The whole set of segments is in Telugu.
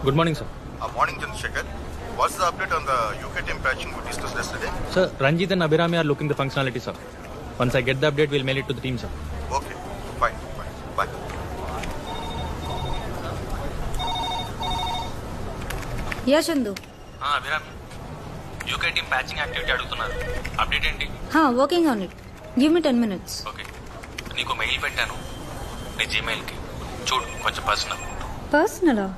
Good morning, sir. Morning, Chandrasekhar. What's the update on the UK team patching we discussed yesterday? Sir, Ranjit and Abhirami are looking the functionality, sir. Once I get the update, we'll mail it to the team, sir. Okay, fine. Bye. Yeah Chandu Abhirami UK team patching activity అడుగుతున్నారు. అప్డేట్ ఏంటి? Working on it. Give me 10 minutes. Okay, నీకు మెయిల్ పెట్టాను నీ జీమెయిల్కి, చూడు కొంచెం పర్సనల్. పర్సనలా?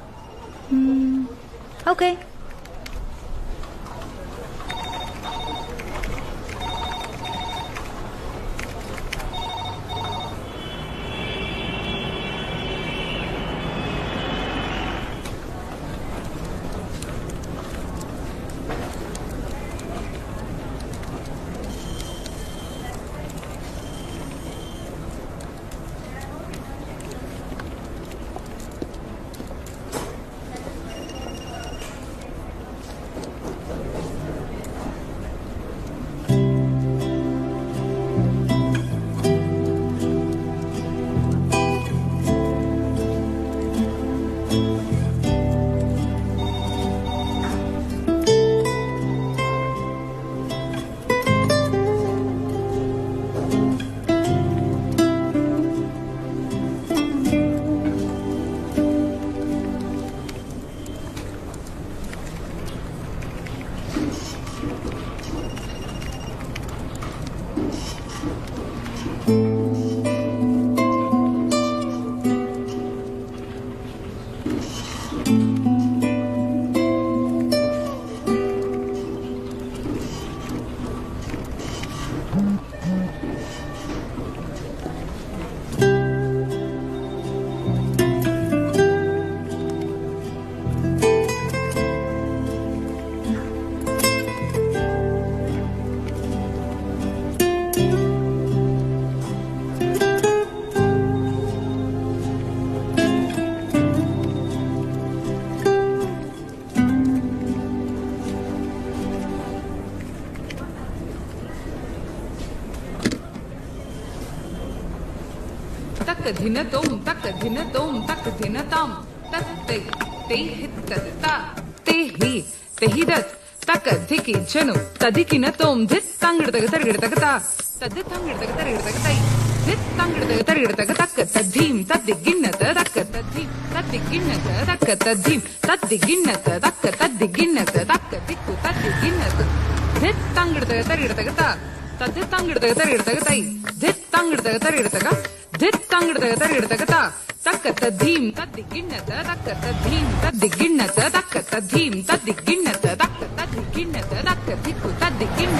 ఓకే. तक धिन तोम तक धिन तोम तक धिन ताम तक ते ते हित ता ते ही ते ही दत तक धिकी जनु तदिकिन तोम धित तंगड़ तक तरगड़ तक ता तद तंगड़ तक तरगड़ तक ताई धित तंगड़ तक तरगड़ तक तक तद्धीम तदिगिन तक तद्धीम तदिगिन तक तद्धीम तदिगिन तक तदिगिन तक दिक्कु तदिगिन धित तंगड़ तक तरगड़ तक ता तद तंगड़ तक तरगड़ तक ताई धित तंगड़ तक तरगड़ तक धित तंगड़ तक तरगड़ तक ता तक तद्धीम तदिगिन तक तद्धीम तदिगिन तक तद्धीम तदिगिन तक तदिगिन तक दिक्कु तदिगिन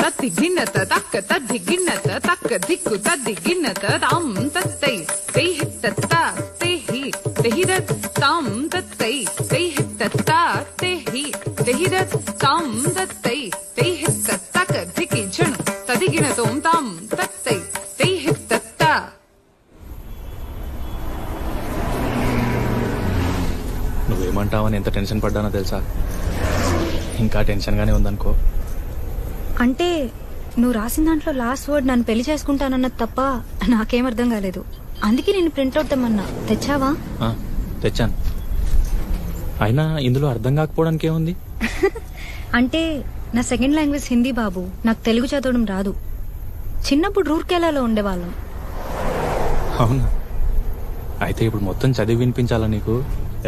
तदिगिन तक तदिगिन तक दिक्कु तदिगिन ताम तत्तै ते हित्तता ते ही तेहिदत ताम तत्तै ते हित्तता ते ही तेहिदत ताम तत्तै ते हित्ततक दिक्कि जनु तदिगिन तोम ताम तत्तै ते हित्तता. నువ్వేమంటావని ఎంత టెన్షన్ పడ్డానో తెలుసా? ఇంకా టెన్షన్గానే ఉందనుకో. అంటే నువ్వు రాసిన దాంట్లో లాస్ట్ వర్డ్ నన్ను పెళ్లి చేసుకుంటానన్నది తప్ప నాకేం అర్థం కాలేదు. అందుకే నేను ప్రింట్అవుట్ తెమ్మన్నా. తెచ్చావా? తెచ్చాను. అయినా ఇందులో అర్థం కాకపోవడానికి ఏముంది? అంటే నా సెకండ్ లాంగ్వేజ్ హిందీ బాబు. నాకు తెలుగు చదవడం రాదు. చిన్నప్పుడు రూర్కేలాలో ఉండేవాళ్ళం. అవునా? అయితే ఇప్పుడు మొత్తం చదివి వినిపించాలా నీకు?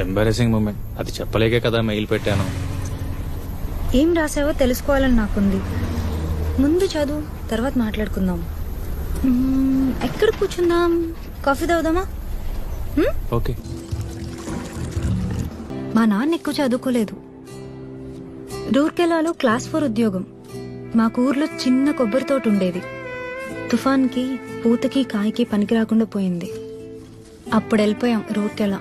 Embarrassing moment. అది చెప్పలేకే కదా మెయిల్ పెట్టాను. ఏం రాసావో తెలుసుకోవాలని నాకుంది. ముందు చదువు, తర్వాత మాట్లాడుకుందాం. ఎక్కడ కూర్చుందాం? కాఫీ తాగుదామా? ఓకే. మా నాన్న ఎక్కువ చదువుకోలేదు. రూర్కెలాలో క్లాస్ 4 ఉద్యోగం. మాకు ఊర్లో చిన్న కొబ్బరి తోట ఉండేది. తుఫాన్కి పూతకి కాయకి పనికి రాకుండా పోయింది. అప్పుడు వెళ్ళిపోయాం రూర్కెలా.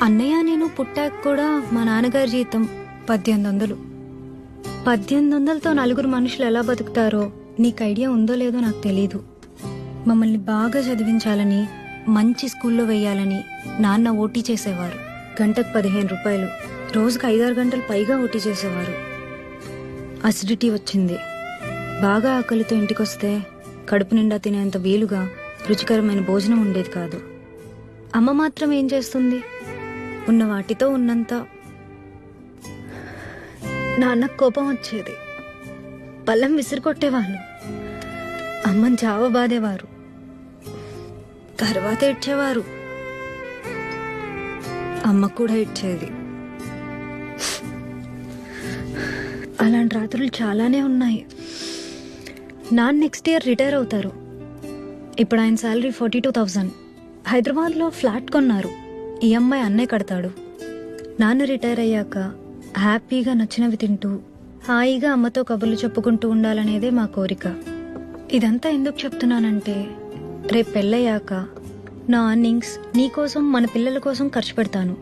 అన్నయ్య నేను పుట్టాక కూడా మా నాన్నగారి జీతం 1800. 1800తో 4 మనుషులు ఎలా బతుకుతారో నీకు ఐడియా ఉందో లేదో నాకు తెలీదు. మమ్మల్ని బాగా చదివించాలని, మంచి స్కూల్లో వెయ్యాలని నాన్న ఓటీ చేసేవారు. గంటకు 15 రూపాయలు. రోజుకు 5-6 గంటలు పైగా ఓటీ చేసేవారు. అసిడిటీ వచ్చింది. బాగా ఆకలితో ఇంటికొస్తే కడుపు నిండా తినేంత వీలుగా రుచికరమైన భోజనం ఉండేది కాదు. అమ్మ మాత్రం ఏం చేస్తుంది? ఉన్న వాటితో ఉన్నంత. నాన్నకు కోపం వచ్చేది, పళ్ళెం విసిరికొట్టేవాళ్ళు, అమ్మని చావ బాధేవారు, తర్వాత ఏడ్చేవారు, అమ్మ కూడా ఏడ్చేది. అలాంటి రాత్రులు చాలానే ఉన్నాయి. నాన్న నెక్స్ట్ ఇయర్ రిటైర్ అవుతారు. ఇప్పుడు ఆయన శాలరీ 42,000. హైదరాబాద్లో ఫ్లాట్ కొన్నారు. ఈఎంఐ అన్నే కడతాడు. నాన్న రిటైర్ అయ్యాక హ్యాపీగా నచ్చినవి తింటూ హాయిగా అమ్మతో కబుర్లు చెప్పుకుంటూ ఉండాలనేదే మా కోరిక. ఇదంతా ఎందుకు చెప్తున్నానంటే, రేపు పెళ్ళయ్యాక నా అర్నింగ్స్ నీకోసం, మన పిల్లల కోసం ఖర్చు పెడతాను.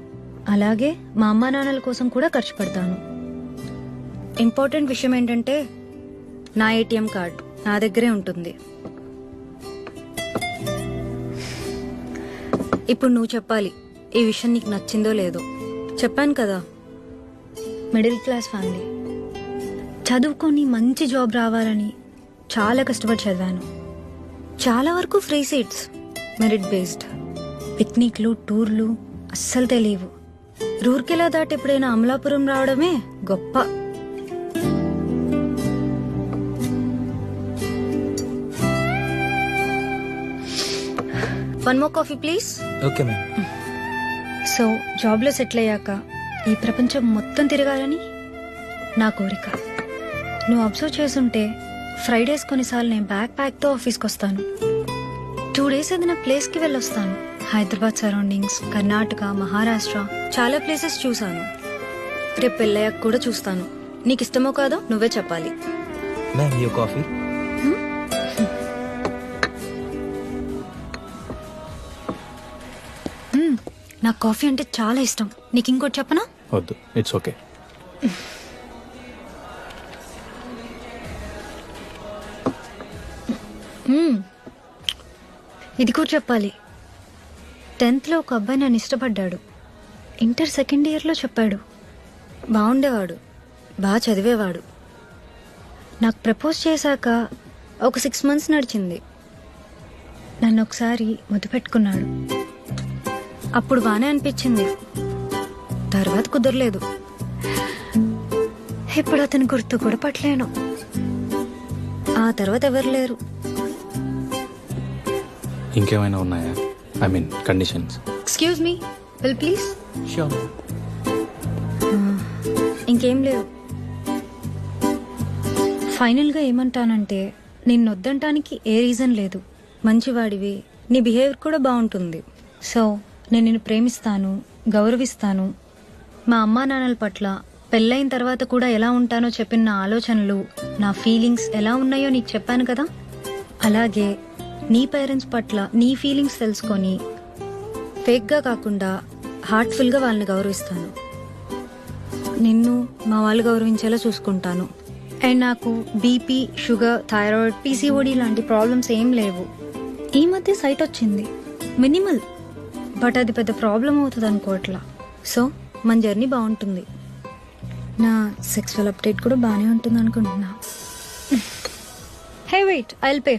అలాగే మా అమ్మా నాన్నల కోసం కూడా ఖర్చు పెడతాను. ఇంపార్టెంట్ విషయం ఏంటంటే, నా ఏటీఎం కార్డు నా దగ్గరే ఉంటుంది. ఇప్పుడు నువ్వు చెప్పాలి, ఈ విషయం నీకు నచ్చిందో లేదో. చెప్పాను కదా, మిడిల్ క్లాస్ ఫ్యామిలీ. చదువుకొని మంచి జాబ్ రావాలని చాలా కష్టపడి చదివాను. చాలా వరకు ఫ్రీ సీట్స్, మెరిట్ బేస్డ్. పిక్నిక్లు, టూర్లు అస్సలు తెలియవు. రూర్కెలా దాటి ఎప్పుడైనా అమలాపురం రావడమే గొప్ప. One more coffee please. Okay ma'am. So జాబ్లో సెటిల్ అయ్యాక ఈ ప్రపంచం మొత్తం తిరగాలని నా కోరిక. నువ్వు అబ్జర్వ్ చేసుంటే ఫ్రైడేస్ కొన్నిసార్లు నేను బ్యాక్ ప్యాక్తో ఆఫీస్కి వస్తాను. 2 days ఏదైనా ప్లేస్కి వెళ్ళొస్తాను. హైదరాబాద్ సరౌండింగ్స్, కర్ణాటక, మహారాష్ట్ర చాలా ప్లేసెస్ చూశాను. రేపు పెళ్ళయ్యాక కూడా చూస్తాను. నీకు ఇష్టమో కాదో నువ్వే చెప్పాలి. Ma'am you coffee. నాకు కాఫీ అంటే చాలా ఇష్టం. నీకు ఇంకోటి చెప్పనా? వద్దు, ఇట్స్ ఓకే. ఇది కూడా చెప్పాలి. 10th లో ఒక అబ్బాయి నన్ను ఇష్టపడ్డాడు. ఇంటర్ 2nd yearలో చెప్పాడు. బాగుండేవాడు, బాగా చదివేవాడు. నాకు ప్రపోజ్ చేశాక ఒక 6 months నడిచింది. నన్ను ఒకసారి ముద్దు పెట్టుకున్నాడు. అప్పుడు బానే అనిపించింది, తర్వాత కుదరలేదు. ఇప్పుడు అతని గుర్తు కూడా పట్టలేను. ఆ తర్వాత ఎవరు లేరు. ఇంకేమైనా ఉన్నాయా? I mean conditions. Excuse me, will please. Sure. ఇంకేం లేవు. ఫైనల్గా ఏమంటానంటే, నిన్నొద్దంటానికి ఏ రీజన్ లేదు. మంచివాడివి, నీ బిహేవియర్ కూడా బాగుంటుంది. సో నేను నిన్ను ప్రేమిస్తాను, గౌరవిస్తాను. మా అమ్మా నాన్నల పట్ల పెళ్ళైన తర్వాత కూడా ఎలా ఉంటానో చెప్పిన నా ఆలోచనలు, నా ఫీలింగ్స్ ఎలా ఉన్నాయో నీకు చెప్పాను కదా. అలాగే నీ పేరెంట్స్ పట్ల నీ ఫీలింగ్స్ తెలుసుకొని ఫేక్గా కాకుండా హార్ట్ఫుల్గా వాళ్ళని గౌరవిస్తాను. నిన్ను మా వాళ్ళు గౌరవించేలా చూసుకుంటాను. అండ్ నాకు బీపీ, షుగర్, థైరాయిడ్, పీసీఓడి లాంటి ప్రాబ్లమ్స్ ఏం లేవు. ఈ మధ్య సైట్ వచ్చింది, మినిమల్, బట్ అది పెద్ద ప్రాబ్లం అవుతుంది అనుకోవట్లా. సో మన జర్నీ బాగుంటుంది. నా సెక్సువల్ అప్డేట్ కూడా బాగానే ఉంటుంది అనుకుంటున్నా. Hey wait, I will pay.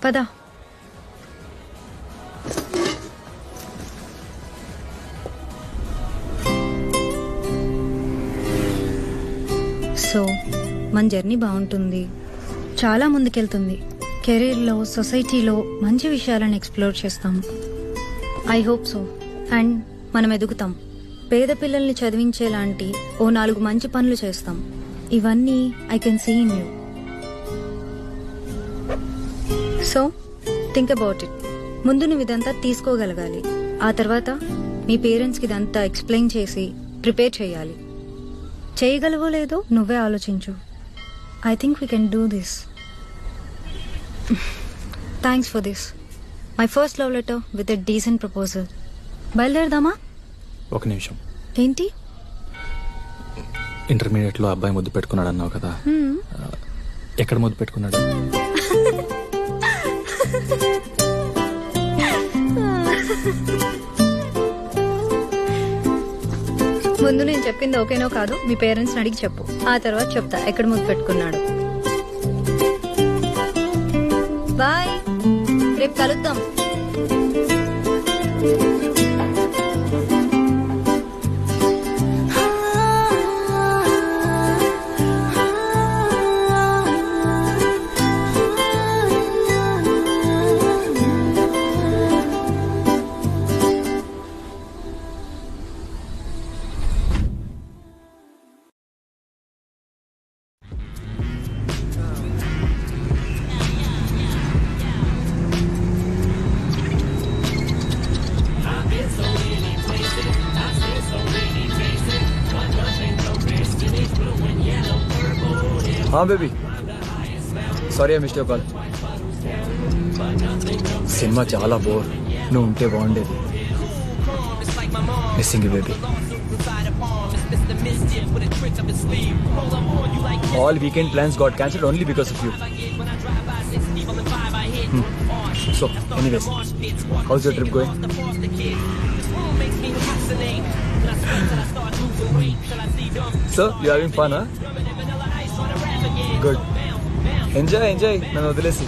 పదా. సో మన జర్నీ బాగుంటుంది, చాలా ముందుకెళ్తుంది. కెరీర్లో, సొసైటీలో మంచి విషయాలను ఎక్స్ప్లోర్ చేస్తాం. I hope so. అండ్ మనం ఎదుగుతాం. పేద పిల్లల్ని చదివించేలాంటి ఓ 4 మంచి పనులు చేస్తాం. ఇవన్నీ I can see in you. So think about it. ముందు నువ్వు ఇదంతా తీసుకోగలగాలి. ఆ తర్వాత మీ పేరెంట్స్కి ఇదంతా ఎక్స్ప్లెయిన్ చేసి ప్రిపేర్ చేయాలి. చేయగలవో లేదో నువ్వే ఆలోచించు. I think we can do this. Thanks for this. My first love letter with a decent proposal. బయలుదేరదామా? ఒక నిమిషం. ఏంటి? ఇంటర్మీడియట్లో అబ్బాయి ముద్దు పెట్టుకున్నాడు అన్నావు కదా, ఎక్కడ ముద్దు పెట్టుకున్నాడు? ముందు నేను చెప్పింది ఓకేనో కాదు మీ పేరెంట్స్ని అడిగి చెప్పు. ఆ తర్వాత చెప్తా ఎక్కడ ముద్దు పెట్టుకున్నాడు. బాయ్, రేపు కలుద్దాం. हाँ baby sorry I missed your call cinema చాలా బోర్ నువ్వు ఉంటే బాగుండేది missing you baby all weekend plans got cancelled only because of you so anyways how's your trip going so you having fun good enjoy enjoy నన్ను వదిలేసి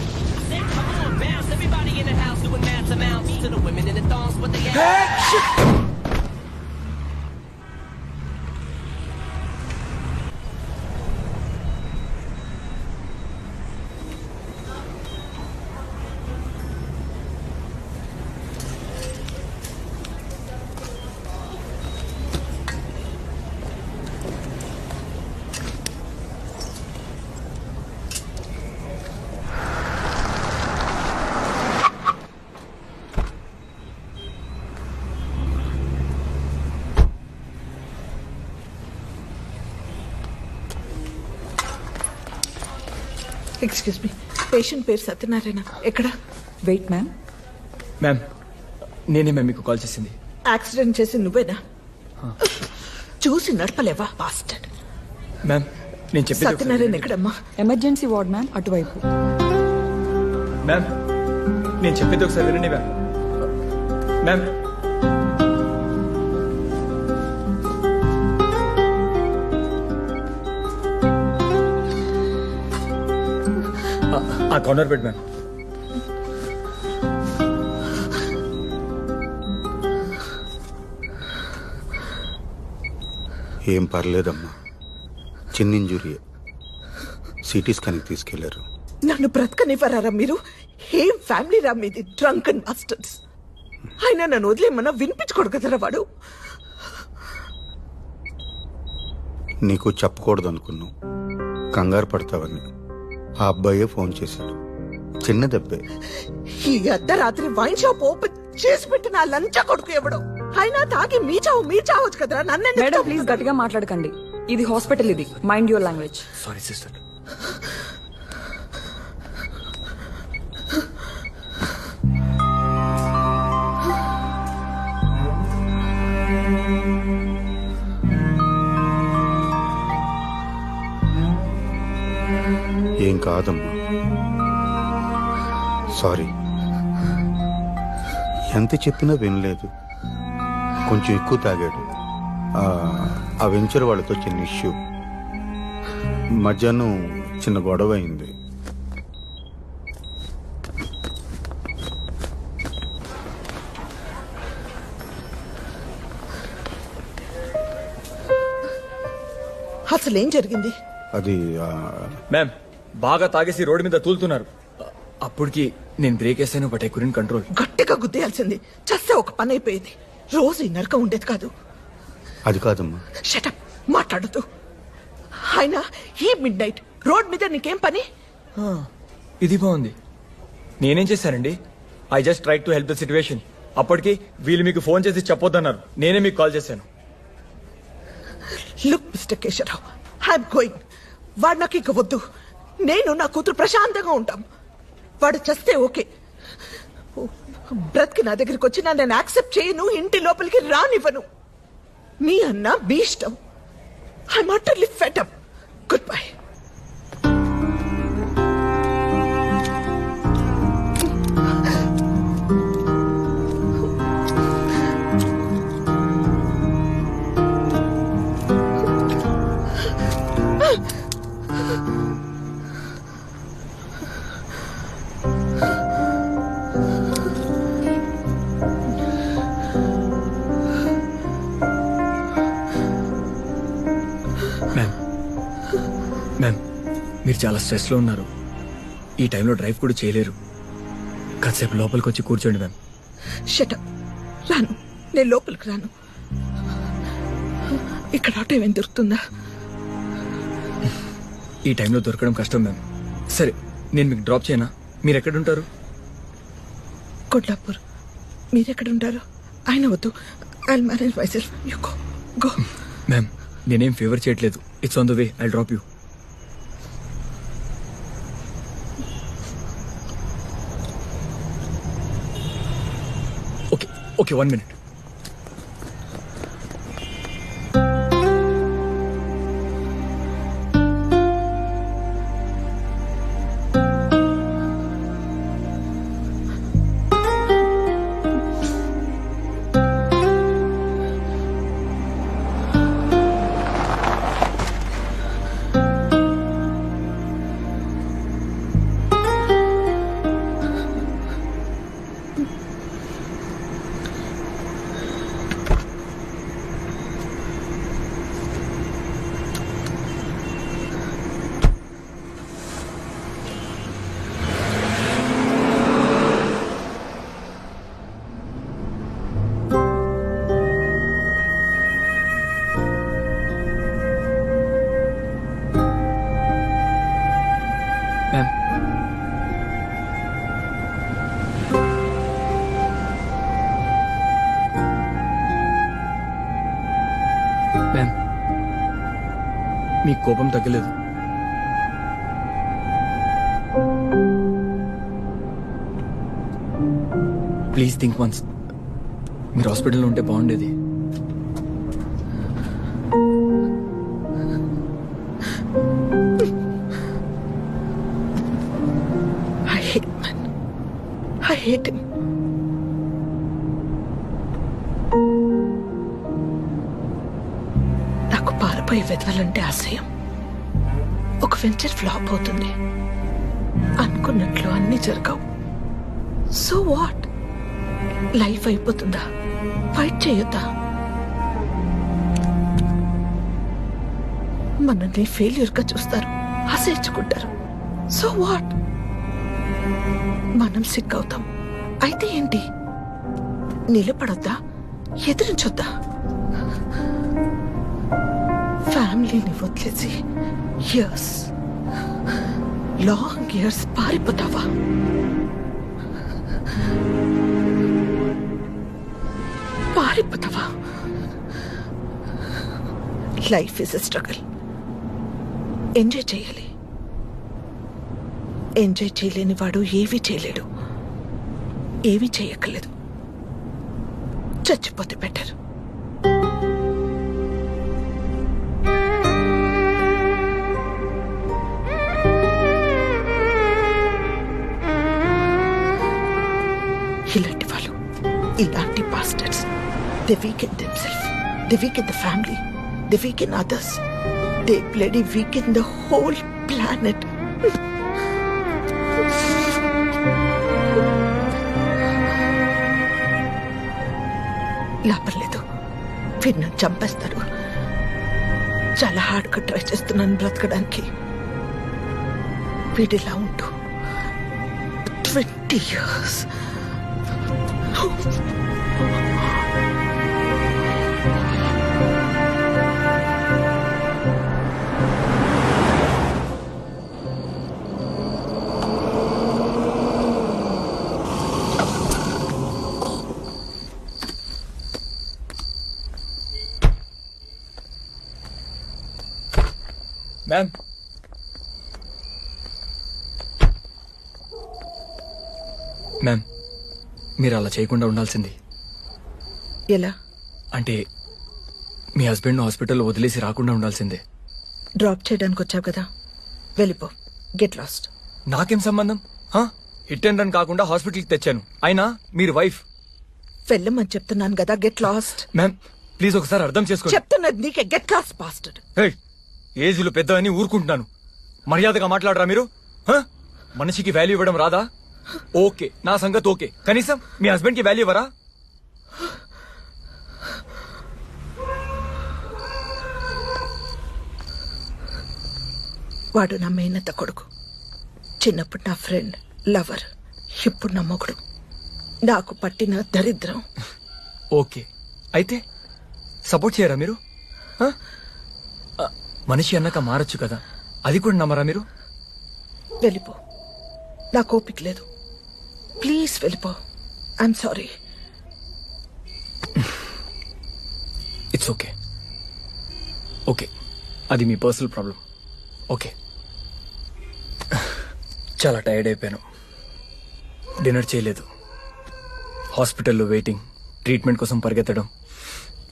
ఎక్స్క్యూజ్ మీ పేషెంట్ పేరు సత్యనారాయణ ఎక్కడ? Wait ma'am. మ్యామ్ నేనే మ్యామ్ మీకు కాల్ చేసింది. యాక్సిడెంట్ చేసి నువ్వేనా? చూసి నడపలేవా బాస్టర్డ్? మ్యామ్ నేను చెప్పేది సత్యనారాయణ ఎక్కడమ్మా? ఎమర్జెన్సీ వార్డ్ మ్యామ్, అటువైపు. మ్యామ్ నేను చెప్పేది ఒకసారి వినండి మ్యామ్. మ్యామ్ ఆ కార్నర్ బెడ్ మ్యామ్. ఏం పర్లేదమ్మా, చిన్న ఇంజురీయే. సిటీ స్కాన్కి తీసుకెళ్లారు. నన్ను బ్రతకనివ్వరారా మీరు? ఏం ఫ్యామిలీ రా మీది? Drunk and bastards. ఆయన నన్ను వదిలేమన్నా వినిపించుకోడు కదరా వాడు. నీకు చెప్పకూడదు అనుకున్నావు, కంగారు పడతావని. ఆ అబ్బాయే ఫోన్ చేశాడు. చిన్న దెబ్బే. ఈ అర్ధరాత్రి వైన్ షాప్ ఓపెన్ చేసి పెట్టిన లంచా కొడుకు ఎవడో. అయినా తాగి మీ చావచ్చు కదరా. నన్ను మేడం ప్లీజ్ గట్టిగా మాట్లాడకండి. ఇది హాస్పిటల్, ఇది mind your language. Sorry sister. ఏం కాదమ్మా, సారీ. ఎంత చెప్పినా వినలేదు. కొంచెం ఎక్కువ తాగాడు. ఆ వెంచర్ వాళ్ళతో చిన్న ఇష్యూ. మధ్యాహ్నం చిన్న గొడవ అయింది. అసలేం జరిగింది? అది మ్యామ్ బాగా తాగేసి రోడ్డు మీద తూలుతున్నారు. అప్పటికి నేను బ్రేక్ వేసాను, బట్ ఐ కుడెంట్ కంట్రోల్. గట్టిగా గుద్దేయాల్సింది. చస్తే ఒక పని అయిపోయేది. రోజు ఈ నరకం ఉండేది కాదు. అది కాదమ్మా. షటప్, మాట్లాడుతూ. ఆయన ఈ మిడ్ నైట్ రోడ్ మీద నీకేం పని? ఇది బాగుంది. నేనేం చేశానండి? I just try to help the situation. అప్పటికి వీళ్ళు మీకు ఫోన్ చేసి చెప్పొద్దన్నారు. నేనే మీకు కాల్ చేశాను. Look mister Keshavarao, I'm going. వాడు నాకు ఇక వద్దు. నేను నా కూతురు ప్రశాంతంగా ఉంటాం. వాడు చస్తే ఓకే. బ్రతికి నా దగ్గరికి వచ్చి నేను యాక్సెప్ట్ చేయను, ఇంటి లోపలికి రానివ్వను. మీ అన్న మీ ఇష్టం. I'm utterly fed up. Good bye. మీరు చాలా స్ట్రెస్లో ఉన్నారు. ఈ టైంలో డ్రైవ్ కూడా చేయలేరు. కాసేపు లోపలికి వచ్చి కూర్చోండి మ్యామ్. షటప్. రాను, నేను లోపలికి రాను. ఇక్కడ ఆటో ఏమైనా దొరుకుతుందా? ఈ టైంలో దొరకడం కష్టం మ్యామ్. సరే, నేను మీకు డ్రాప్ చేయనా? మీరు ఎక్కడుంటారు? కొడ్లాపూర్. మీరెక్కడుంటారు? ఆయన వద్దు. I manage myself. You go go. Ma'am, నేనేం ఫేవర్ చేయట్లేదు. It's on the way. I drop you. Okay okay, 1 minute. Ma'am, ma'am, మీ కోపం తగ్గలేదు. Please think once. మీరు హాస్పిటల్లో ఉంటే బాగుండేది. I hate man. I hate him. నాకు పారిపోయి వెతవాలంటే అసహ్యం. ఒక వెంచర్ ఫ్లాప్ అవుతుంది. అనుకున్నట్లు అన్ని జరగవు. So what? లైఫ్ అయిపోతుందా? ఫైట్ చేయొద్దా? మనల్ని ఫెయిల్యూర్ గా చూస్తారు, అసహించుకుంటారు. So what? మనం సిక్ అవుతాం. అయితే ఏంటి? నిలబడొద్దా? ఎదిరించొద్దా? ఫ్యామిలీని వదిలేసి ఇయర్స్, లాంగ్ ఇయర్స్ పారిపోతావా? పారిపోతావా? Life is a struggle. Enjoy చేయాలి. ఎంజాయ్ చేయలేని వాడు ఏమీ చేయలేడు. ఏమీ చేయక్కర్లేదు. చచ్చిపోతే బెటర్. ఇలాంటి వాళ్ళు, ఇలాంటి bastards, they weaken themselves, they weaken the family, they weaken others, they bloody weaken the whole planet. లాభం లేదు. వీడు నన్ను చంపేస్తాడు. చాలా హార్డ్గా ట్రై చేస్తున్నాను బ్రతకడానికి. వీడిలా ఉంటూ 20 years. మ్యామ్, మ్యామ్, మీరు అలా చేయకుండా ఉండాల్సింది. ఎలా? అంటే మీ హస్బెండ్ హాస్పిటల్లో వదిలేసి రాకుండా ఉండాల్సిందే. డ్రాప్ చేయడానికి వచ్చావు కదా, వెళ్ళిపో. Get lost. నాకేం సంబంధం? హిట్ అండ్ రన్ కాకుండా హాస్పిటల్కి తెచ్చాను. అయినా మీరు వైఫ్. వెళ్ళమని చెప్తున్నాను కదా, గెట్ లాస్ట్. మ్యామ్, ప్లీజ్ ఒకసారి అర్థం చేసుకోండి. చెప్తున్నది నీకే. Get lost bastard. ఏజ్లో పెద్ద అని ఊరుకుంటున్నాను. మర్యాదగా మాట్లాడరా మీరు? మనిషికి వాల్యూ ఇవ్వడం రాదా? ఓకే, నా సంగతి ఓకే. కనీసం మీ హస్బెండ్ కి వాల్యూ ఇవ్వరా? వాడు నా మేనత్త కొడుకు. చిన్నప్పుడు నా ఫ్రెండ్, లవర్, ఇప్పుడు నా మొగుడు. నాకు పట్టిన దరిద్రం. ఓకే, అయితే సపోర్ట్ చేయరా మీరు? ఆ? మనిషి అన్నాక మారచ్చు కదా, అది కూడా నమ్మరా మీరు? వెళ్ళిపో, నాకు ఓపిక లేదు. ప్లీజ్ వెళ్ళిపో. I'm sorry. It's okay. Okay, అది మీ పర్సనల్ ప్రాబ్లం. ఓకే, చాలా టైర్డ్ అయిపోయాను. డిన్నర్ చేయలేదు, హాస్పిటల్లో వెయిటింగ్, ట్రీట్మెంట్ కోసం పరిగెత్తడం,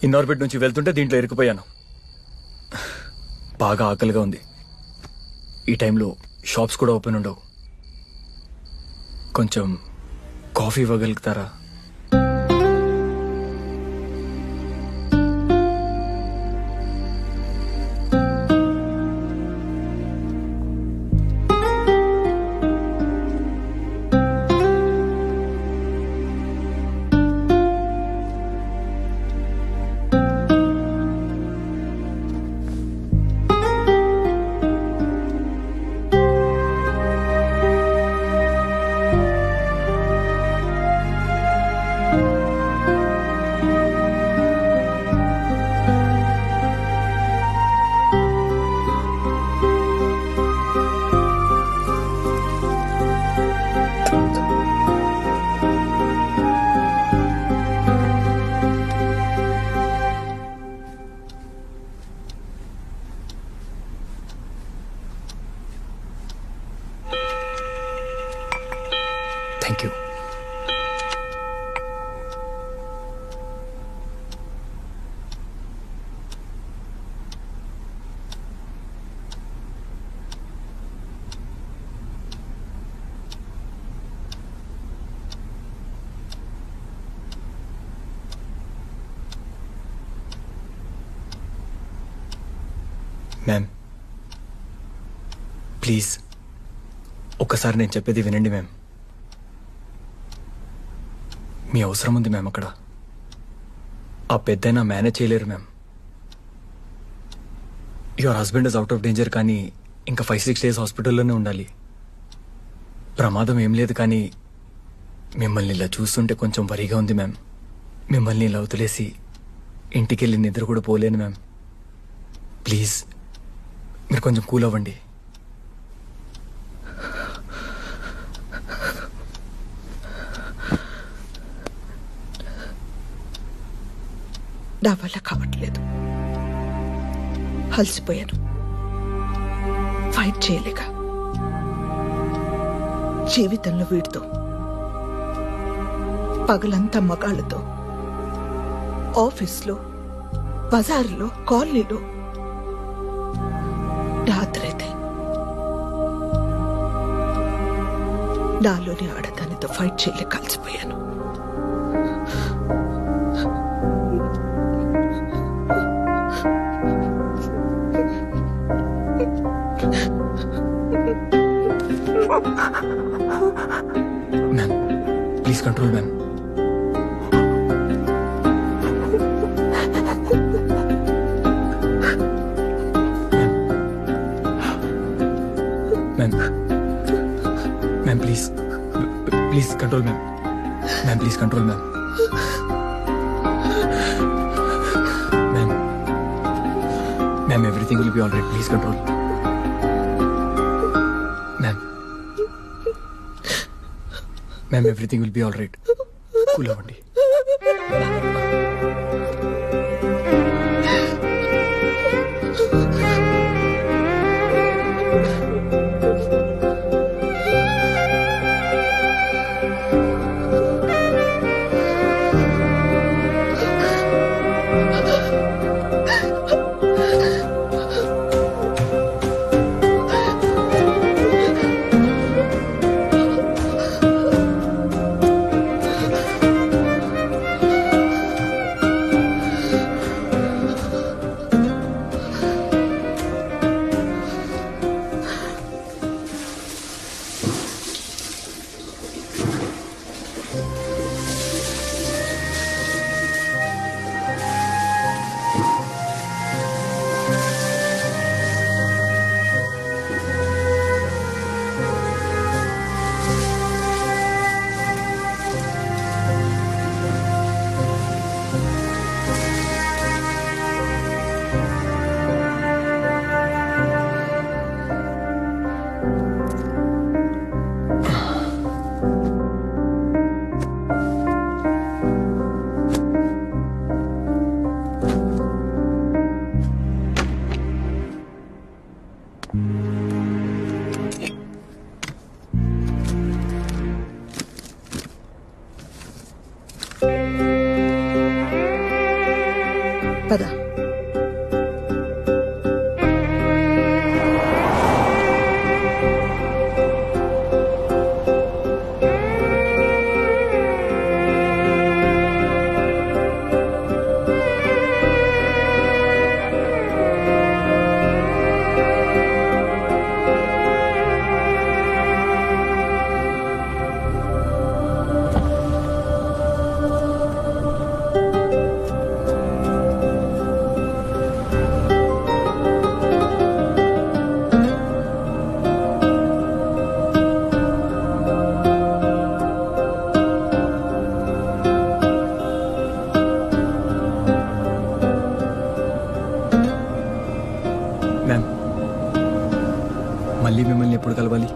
ఇన్నార్బిట్ నుంచి వెళ్తుంటే దీంట్లో ఇరుక్కుపోయాను. బాగా ఆకలిగా ఉంది. ఈ టైంలో షాప్స్ కూడా ఓపెన్ ఉండవు. కొంచెం కాఫీ ఇవ్వగలుగుతారా? Thank you. మ్యామ్, ప్లీజ్ ఒక్కసారి నేను చెప్పేది వినండి మ్యామ్. మీ అవసరం ఉంది మ్యామ్ అక్కడ. ఆ పెద్దయినా మేనేజ్ చేయలేరు ma'am. Your husband is out of danger, కానీ ఇంకా 5-6 days హాస్పిటల్లోనే ఉండాలి. ప్రమాదం ఏం లేదు, కానీ మిమ్మల్ని ఇలా చూస్తుంటే కొంచెం వరిగా ఉంది మ్యామ్. మిమ్మల్ని ఇలా వదిలేసి ఇంటికెళ్ళి నిద్ర కూడా పోలేను మ్యామ్. ప్లీజ్ మీరు కొంచెం కూల్ అవ్వండి. నా వల్ల కావట్లేదు. అలసిపోయాను, ఫైట్ చేయలేక. జీవితంలో వీడితో పగలంతా మగాళ్ళతో, ఆఫీస్లో, బజార్లో, కాలనీలో, రాత్రైతే నాలోని ఆడదానితో ఫైట్ చేయలేక కలిసిపోయాను. Ma'am please control ma'am. Ma'am ma'am please please control ma'am. Ma'am please control ma'am. Ma'am ma'am everything will be all right. Please control. Ma'am everything will be all right. Cool అవ్వండి. పద. మ్యామ్, మళ్ళీ మిమ్మల్ని ఎప్పుడు కలవాలి?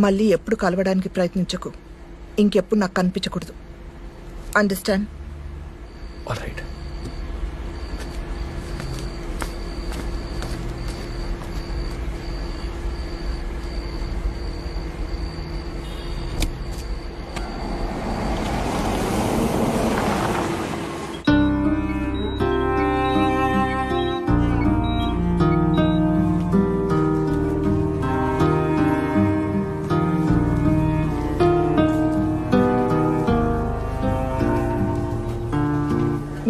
మళ్ళీ ఎప్పుడు కలవడానికి ప్రయత్నించకు. ఇంకెప్పుడు నాకు కనిపించకూడదు. అండర్స్టాండ్? All right.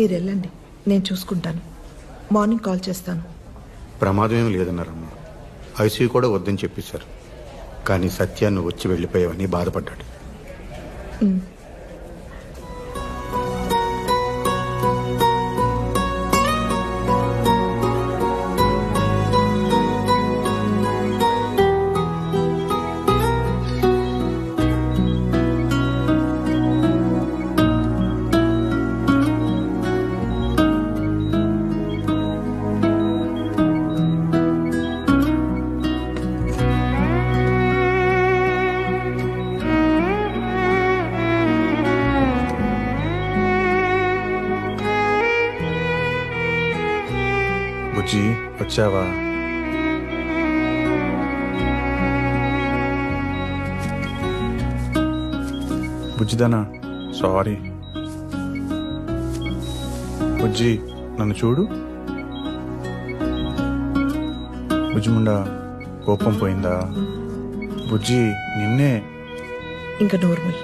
మీరు వెళ్ళండి, నేను చూసుకుంటాను. మార్నింగ్ కాల్ చేస్తాను. ప్రమాదం ఏం లేదన్నారమ్మా. ఐసీయూ కూడా వద్దని చెప్పేశారు. కానీ సత్యాన్ని వచ్చి వెళ్ళిపోయావని బాధపడ్డాడు. బుజ్జి, వచ్చావా? బుజ్జిదానా, సారీ. బుజ్జి, నన్ను చూడు. బుజ్జిముండా, కోపం పోయిందా? బుజ్జి, నిన్నే. ఇంకా నోర్మల్.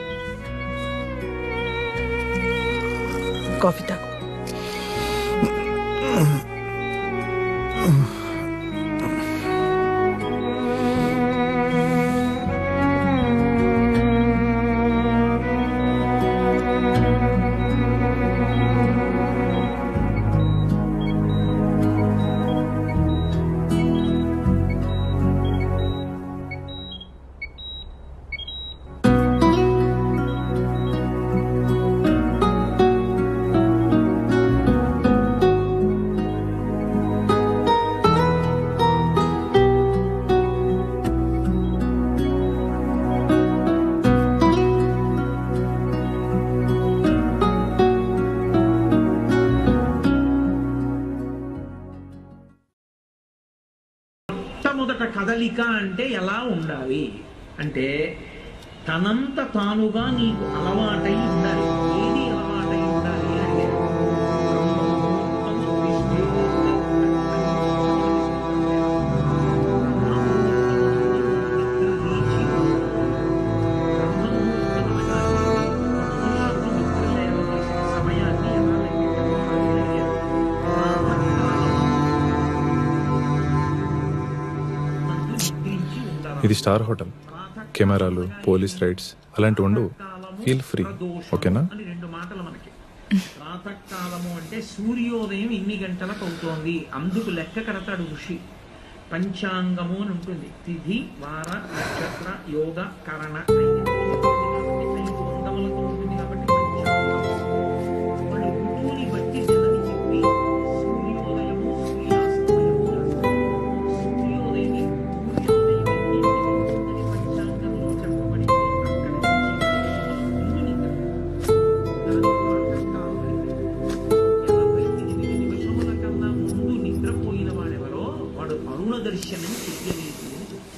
కాఫీ తాగు. మొట్టమొదట కదలిక అంటే ఎలా ఉండాలి అంటే తనంత తానుగా నీకు అలవాటై ఉండాలి. ఏది అలవాటై ఉండాలి అంటే సమయాన్ని ఇది స్టార్ హోటల్. కెమెరాలు, పోలీస్ రైడ్స్ అలాంటివి ఉండవు. ఫీల్ ఫ్రీ, ఓకేనా? అని రెండు మాటలు మనకి. ప్రాతకాలము అంటే సూర్యోదయం ఇన్ని గంటలకు అవుతోంది, అందుకు లెక్క కడతాడు ఋషి. పంచాంగము అని ఉంటుంది. తిథి, వార, నక్షత్ర, యోగ, కరణ, 5 అంగములతో ఉంటుంది కాబట్టి పంచాంగం. వాళ్ళు ఋతువుని బట్టి నెలని చెప్పి సూర్యోదయము, సూర్యాస్తమయము రాస్తారు. సూర్యోదయం పంచాంగంలో చెప్పబడిందో అక్కడ నుంచి ముందు నిద్ర. దాని తర్వాత కావాలి. 48 నిమిషముల కన్నా ముందు నిద్రపోయిన వాడెవరో వాడు అరుణ దర్శనం చెయ్యలేదు అని చెప్తారు.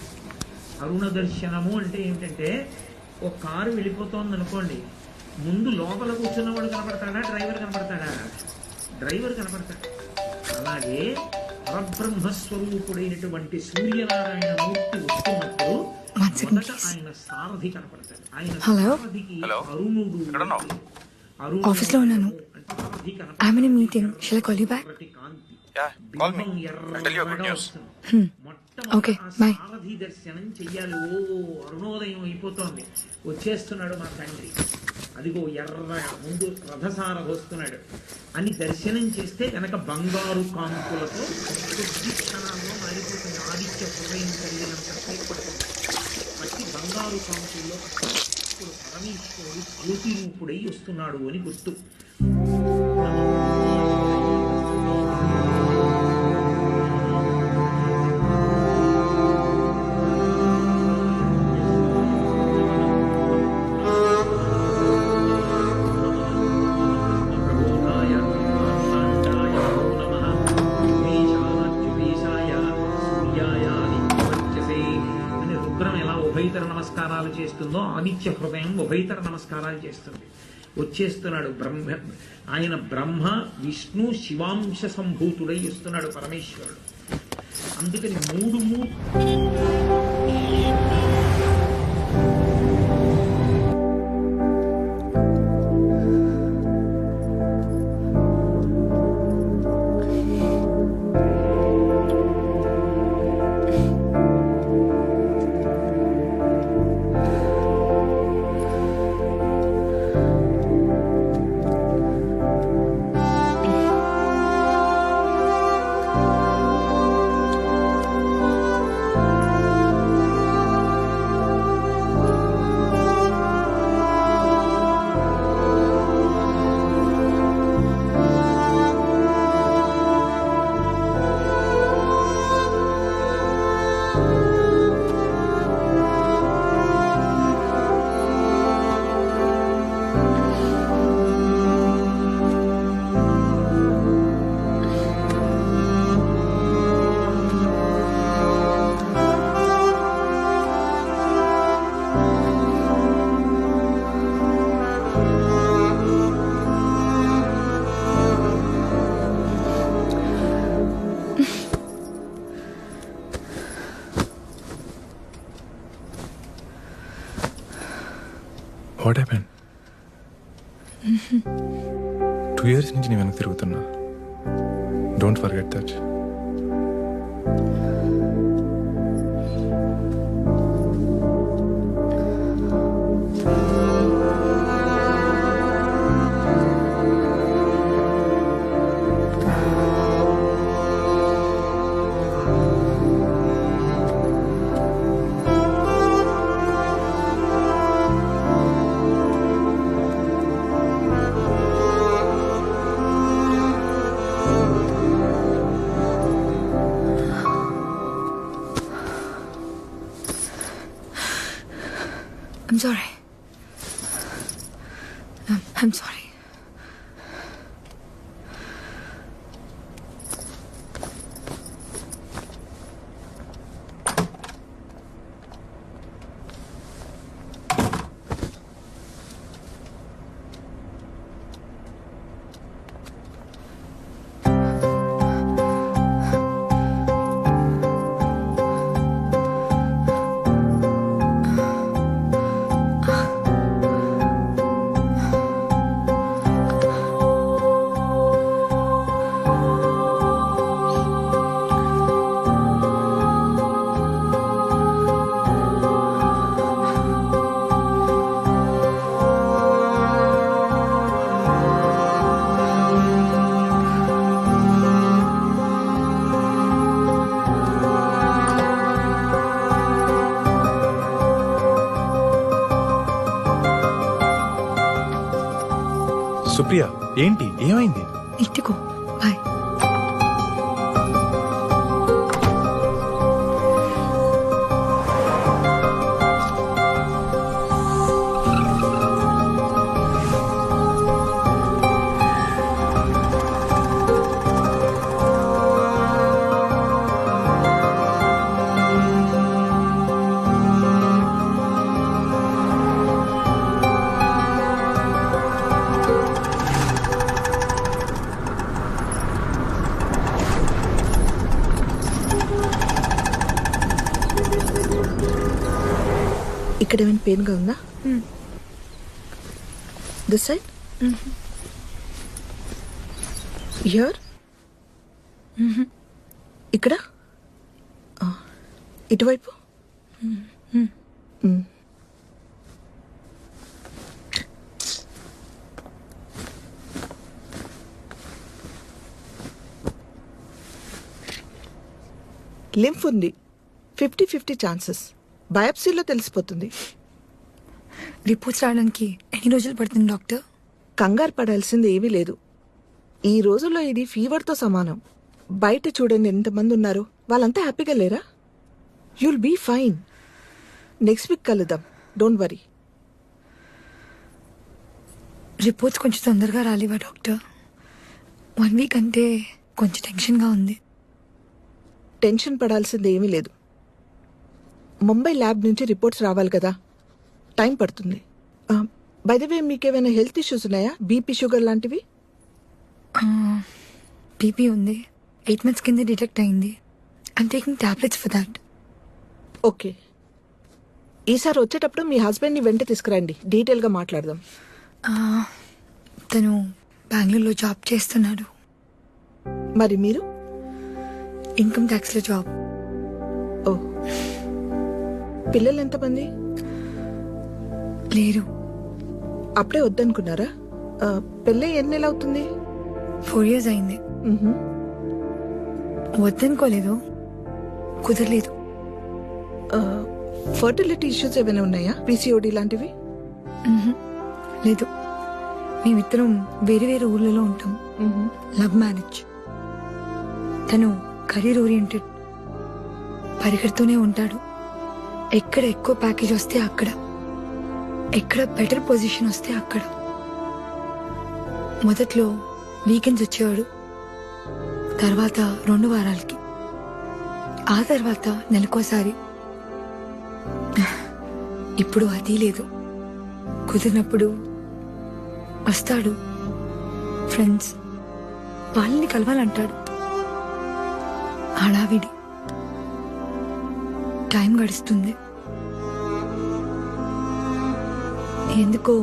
అరుణ దర్శనము అంటే ఏమిటంటే ఒక కారు వెళ్ళిపోతోంది అనుకోండి, ముందు లోపల కూర్చున్నవాడు కనపడతాడా, డ్రైవర్ కనపడతాడా? డ్రైవర్ కనపడతాడు. అలాగే పరబ్రహ్మస్వరూపుడైనటువంటి సూర్యనారాయణ మూర్తి వస్తున్నప్పుడు మొదట ఆయన సారథి కనపడతాడు. ఆయన సారథికి అరుణుడు. ఆఫీస్లో ఉన్నాను. సారథి I'm in a meeting. Shall I call you back? Okay, bye. సారథి దర్శనం చెయ్యాలి. ఓ అరుణోదయం అయిపోతోంది, వచ్చేస్తున్నాడు మా తండ్రి, అదిగో ఎర్రగా ముందు రథసారథి వస్తున్నాడు అని దర్శనం చేస్తే కనుక బంగారు కాంతులతో కొద్ది క్షణాల్లో మారిపోతుంది. ఆదిత్య హృదయం కలిగినంత సేపడుతుంది. బట్టి బంగారు కాంతుల్లో ఇప్పుడు పరమేశ్వరుడు జ్యోతి రూపుడై వస్తున్నాడు అని గుర్తు. ఉభయతర నమస్కారాలు చేస్తుందో ఆదిత్య హృదయం ఉభయతర నమస్కారాలు చేస్తుంది. వచ్చేస్తున్నాడు బ్రహ్మ. ఆయన బ్రహ్మ, విష్ణు, శివాంశ సంభూతుడై వస్తున్నాడు పరమేశ్వరుడు. అందుకని మూడు వాట్ హ్యాపెన్? 2 years నుంచి నేను వెనక్కి తిరుగుతున్నా. Don't forget that. I'm sorry. I'm sorry. Supriya ఏంటి ఏమైంది? ఇట్టుకో బాయ్. ఇక్కడ ఏమైనా పెయిన్గా ఉందా? దిస్ సైడ్, హియర్, ఇక్కడ, ఇటువైపు. లింఫ్ ఉంది, 50-50 ఛాన్సెస్. బయాప్సీలో తెలిసిపోతుంది. రిపోర్ట్స్ రావడానికి ఎన్ని రోజులు పడుతుంది డాక్టర్? కంగారు పడాల్సింది ఏమీ లేదు. ఈ రోజుల్లో ఇది ఫీవర్తో సమానం. బయట చూడండి ఎంతమంది ఉన్నారు, వాళ్ళంతా హ్యాపీగా లేరా? You'll be fine. Next week కలుద్దాం, డోంట్ వరీ. రిపోర్ట్స్ కొంచెం తొందరగా రాలేవా డాక్టర్? 1 వీక్ అంటే కొంచెం టెన్షన్గా ఉంది. టెన్షన్ పడాల్సింది ఏమీ లేదు. ముంబై ల్యాబ్ నుంచి రిపోర్ట్స్ రావాలి కదా, టైం పడుతుంది. బై ద వే, మీకేమైనా హెల్త్ ఇష్యూస్ ఉన్నాయా? బీపీ, షుగర్ లాంటివి? బీపీ ఉంది, 8 months కింద డిటెక్ట్ అయింది. I'm taking tablets for that. Okay, ఈసారి వచ్చేటప్పుడు మీ హస్బెండ్ని వెంట తీసుకురండి, డీటెయిల్గా మాట్లాడదాం. తను బెంగళూరులో జాబ్ చేస్తున్నాడు. మరి మీరు? Income ట్యాక్స్లో job. ఓ, పిల్లలు ఎంతమంది? లేరు. అప్పుడే వద్దనుకున్నారా? పెళ్ళి ఎన్ని నెలలు అవుతుంది? 4 years అయింది. వద్దనుకోలేదు, కుదరలేదు. ఫర్టిలిటీ ఇష్యూస్ ఏమైనా ఉన్నాయా? పీసీఓడి లాంటివి? లేదు, మేమిద్దరం వేరే వేరే ఊర్లలో ఉంటాం. Love marriage. తను కెరీర్ ఓరియంటెడ్, పరిగెడుతూనే ఉంటాడు. ఎక్కడ ఎక్కువ ప్యాకేజ్ వస్తే అక్కడ, ఎక్కడ బెటర్ పొజిషన్ వస్తే అక్కడ. మొదట్లో వీకెండ్స్ వచ్చేవాడు, తర్వాత 2 వారాలకి, ఆ తర్వాత నెలకోసారి. ఇప్పుడు అది లేదు. కుదిరినప్పుడు వస్తాడు. ఫ్రెండ్స్ వాళ్ళని కలవాలంటాడు. హడావిడి. టైం గడుస్తుంది. ఎందుకో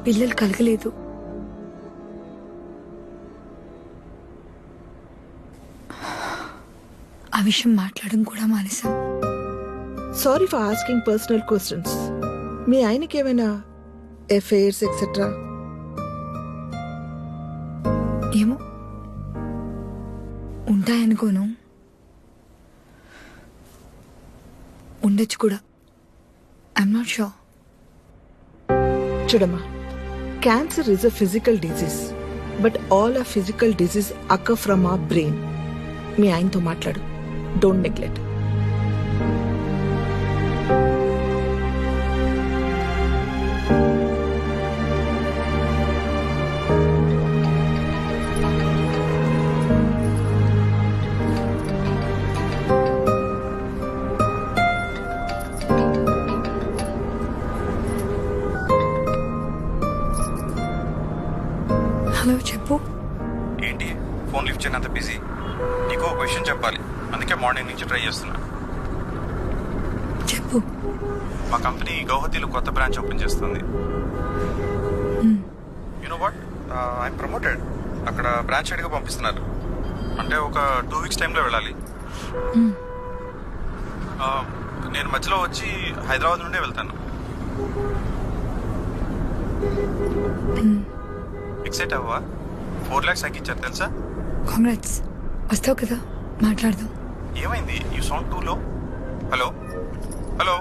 పిల్లలు కలగలేదు. ఆ విషయం మాట్లాడడం కూడా మానేశాం. Sorry for asking personal questions. మీ ఆయనకి ఏమైనా ఎఫైర్స్ ఎక్సెట్రా? ఏమో, ఉంటాయనుకోను, ఉండొచ్చు కూడా. I'm not sure. చూడమ్మా, cancer is a physical disease, but all ఆ physical disease occur from our brain. మీ ఆయనతో మాట్లాడు, డోంట్ నెగ్లెక్ట్. హలో, చెప్పు. ఏంటి ఫోన్ లిఫ్ట్ చేయనంత బిజీ? నీకు ఒక విషయం చెప్పాలి, అందుకే మార్నింగ్ నుంచి ట్రై చేస్తున్నా. చెప్పు. మా కంపెనీ గౌహతిలో కొత్త బ్రాంచ్ ఓపెన్ చేస్తుంది. You know what, I'm promoted. అక్కడ బ్రాంచ్ హెడ్గా పంపిస్తున్నారు. అంటే ఒక 2 weeks టైంలో వెళ్ళాలి. నేను మధ్యలో వచ్చి హైదరాబాద్ నుండే వెళ్తాను. ఎక్సైట్ అవ్వా? 4 lakhs ఇచ్చారు తెలుసా? కాంగ్రాట్స్. వస్తావు కదా, మాట్లాడదాం. ఏమైంది? యూ సౌండ్ టూ లో. Hello hello.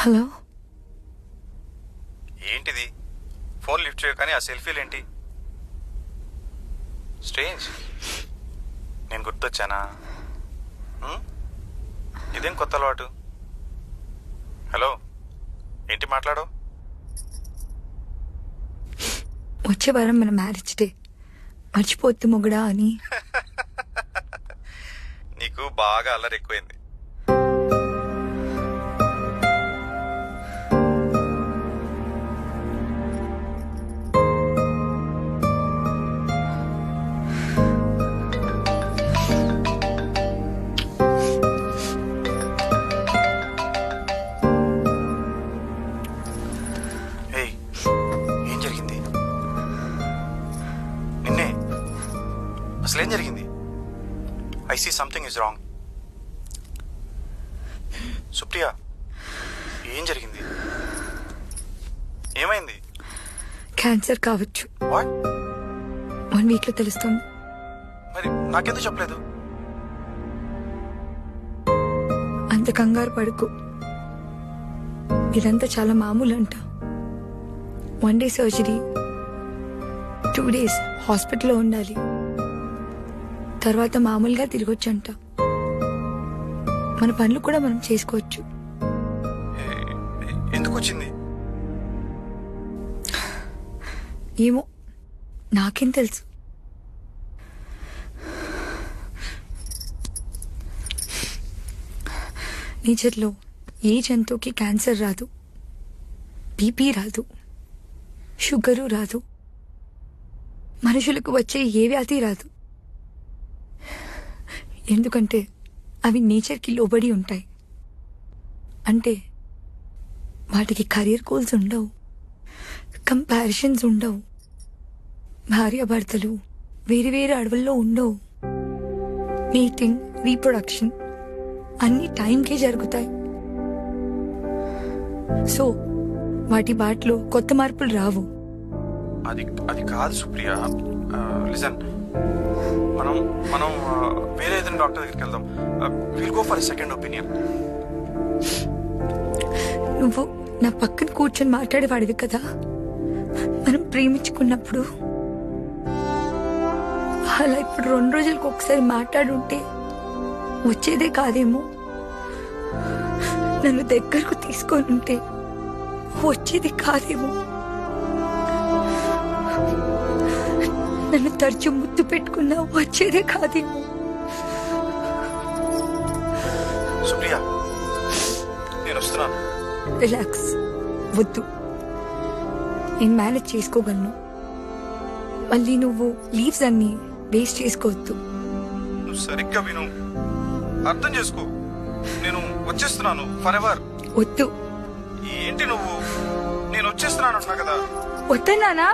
హలో. ఏంటిది? ఫోన్ లిఫ్ట్ చేయవు కానీ ఆ సెల్ఫీలు ఏంటి? స్ట్రేంజ్. నేను గుర్తొచ్చానా? ఇదేం కొత్త అలవాటు? హలో, ఏంటి మాట్లాడో? వచ్చే వారం మన మ్యారేజ్ డే, మర్చిపోద్దు మొగుడా అని. నీకు బాగా అల్లరి ఎక్కువైంది. ఏం జరిగింది? నిన్నే అసలేం జరిగింది? I see something is wrong. Supriya, ఏం జరిగింది? ఏమైంది? క్యాన్సర్ కావచ్చు. వాట్? 1 వీక్ లో తెలుస్తుంది. మరి నాకెందుకు చెప్పలేదు? అంత కంగారు పడుకు. ఇదంతా చాలా మామూలు అంట. 1 డే సర్జరీ, 2 days హాస్పిటల్లో ఉండాలి. తర్వాత మామూలుగా తిరగొచ్చంట. మన పనులు కూడా మనం చేసుకోవచ్చు. ఎందుకు వచ్చింది? ఏమో, నాకేం తెలుసు. నేచర్లో ఏ జంతువుకి క్యాన్సర్ రాదు, బీపీ రాదు, షుగరు రాదు, మనుషులకు వచ్చే ఏ వ్యాధి రాదు. ఎందుకంటే అవి నేచర్కి లోబడి ఉంటాయి. అంటే వాటికి కెరీర్ గోల్స్ ఉండవు, కంపారిజన్స్ ఉండవు, భార్యాభర్తలు వేరు వేరు అడవుల్లో ఉండవు. మీటింగ్, రీప్రొడక్షన్ అన్ని టైంకే జరుగుతాయి. సో వాటి బాటలో కొత్త మార్పులు రావు. అది కాదు సుప్రియ. లిసన్, మనం వేరే ఏదైనా డాక్టర్ దగ్గరికి వెళ్దాం. Will go for second opinion. నువ్వు నా పక్కన కూర్చొని మాట్లాడేవాడివి కదా మనం ప్రేమించుకున్నప్పుడు. అలా ఇప్పుడు 2 రోజులకు ఒకసారి మాట్లాడుంటే వచ్చేదే కాదేమో. నన్ను దగ్గరకు తీసుకొని ఉంటే వచ్చేది కాదేమో. నన్ను తరచు ముద్దు పెట్టుకున్నా వచ్చేదే కాదేమో. సుప్రియ, నేను వస్తున్నాను. రిలాక్స్, వద్దు. నేను మేనేజ్ చేసుకోగలను. మళ్ళీ నువ్వు లీవ్స్ అన్ని వేస్ట్ చేసుకోవద్దు. నువ్వు సరిగ్గా విను, అర్థం చేసుకో. నేను వచ్చేస్తున్నాను ఫర్ ఎవర్. వద్దు. ఏంటి నువ్వు? నేను వచ్చేస్తున్నాను అన్నా కదా. వద్దన్నానా?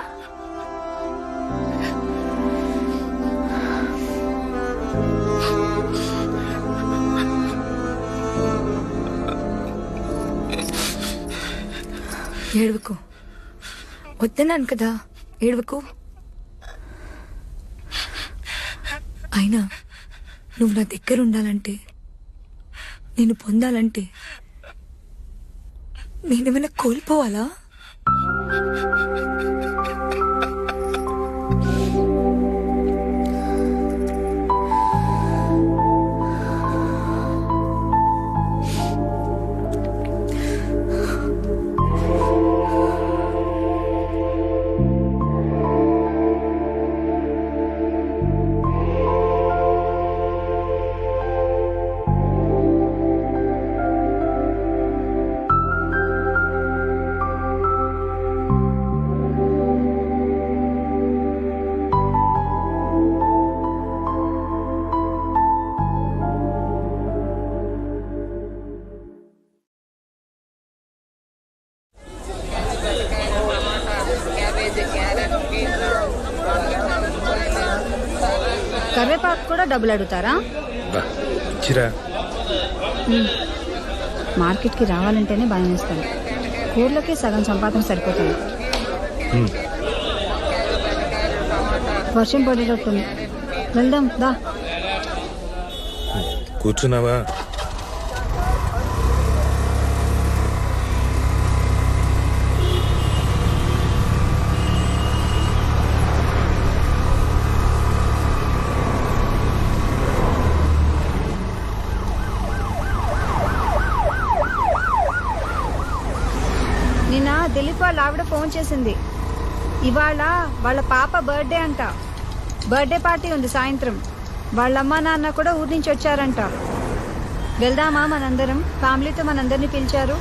ఏడవకు. వద్దన్నాను కదా, ఏడవకు. అయినా నువ్వు నా దగ్గర ఉండాలంటే, నేను పొందాలంటే నేనేమైనా కోల్పోవాలా? కరివేపాకు కూడా డబ్బులు అడుగుతారా? మార్కెట్కి రావాలంటేనే భయం వేస్తాను. కూరలకి సగం సంపాదన సరిపోతుంది. వర్షం పడేటట్టుంది, వెళ్దాం దా. కూర్చున్నావా? దిలీప్ వాళ్ళ ఆవిడ ఫోన్ చేసింది. ఇవాళ వాళ్ళ పాప బర్త్డే అంట. బర్త్డే పార్టీ ఉంది సాయంత్రం. వాళ్ళ అమ్మా నాన్న కూడా ఊరి నుంచి వచ్చారంట. వెళ్దామా మనందరం? ఫ్యామిలీతో మనందరినీ పిలిచారు.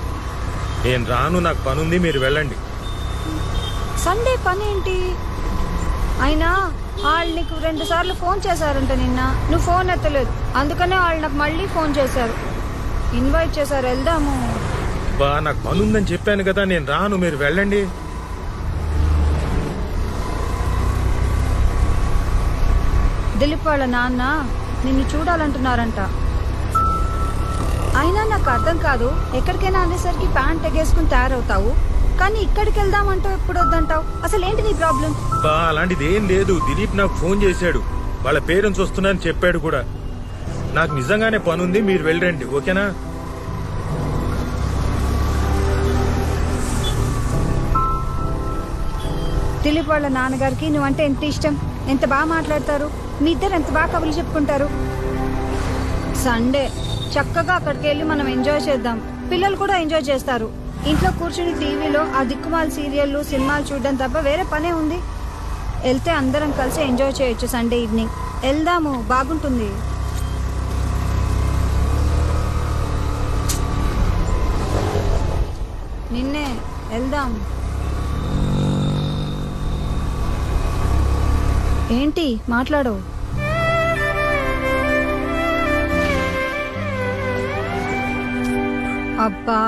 నేను రాను, నాకు పనుంది, మీరు వెళ్ళండి. సండే పని ఏంటి? అయినా వాళ్ళు నీకు 2 సార్లు ఫోన్ చేశారంట నిన్న. నువ్వు ఫోన్ ఎత్తలేదు, అందుకనే వాళ్ళు నాకు మళ్ళీ ఫోన్ చేశారు, ఇన్వైట్ చేశారు. వెళ్దాము. బా నాకు పనుందని చెప్పాను కదా, నేను రాను, మీరు వెళ్ళండి. దిలీప్ వాళ్ళ నాన్న నిన్ను చూడాలంటున్నారంట. అయినా నాకు అర్థం కాదు, ఎక్కడికైనా అనేసరికి ప్యాంట్ ఎగేసుకుని తయారవుతావు, కానీ ఇక్కడికి వెళ్దామంటావు, ఎప్పుడు వద్దంటావు. అసలు ఏంటి నీ ప్రాబ్లం? బా అలాంటిది ఏం లేదు. దిలీప్ నాకు ఫోన్ చేశాడు, వాళ్ళ పేరెంట్స్ వస్తున్నారని చెప్పాడు కూడా. నాకు నిజంగానే పనుంది, మీరు వెళ్ళండి, ఓకేనా? దిలీప్ వాళ్ళ నాన్నగారికి నువ్వంటే ఎంత ఇష్టం, ఎంత బాగా మాట్లాడతారు, మీ ఇద్దరు ఎంత బాగా కబుర్లు చెప్పుకుంటారు. సండే చక్కగా అక్కడికి వెళ్ళి మనం ఎంజాయ్ చేద్దాం. పిల్లలు కూడా ఎంజాయ్ చేస్తారు. ఇంట్లో కూర్చుని టీవీలో ఆ దిక్కుమాల సీరియల్లు సినిమాలు చూడడం తప్ప వేరే పనే ఉంది. వెళ్తే అందరం కలిసి ఎంజాయ్ చేయొచ్చు. సండే ఈవినింగ్ వెళ్దాము, బాగుంటుంది. నిన్నే వెళ్దాం. ఏంటి మాట్లాడు? అబ్బా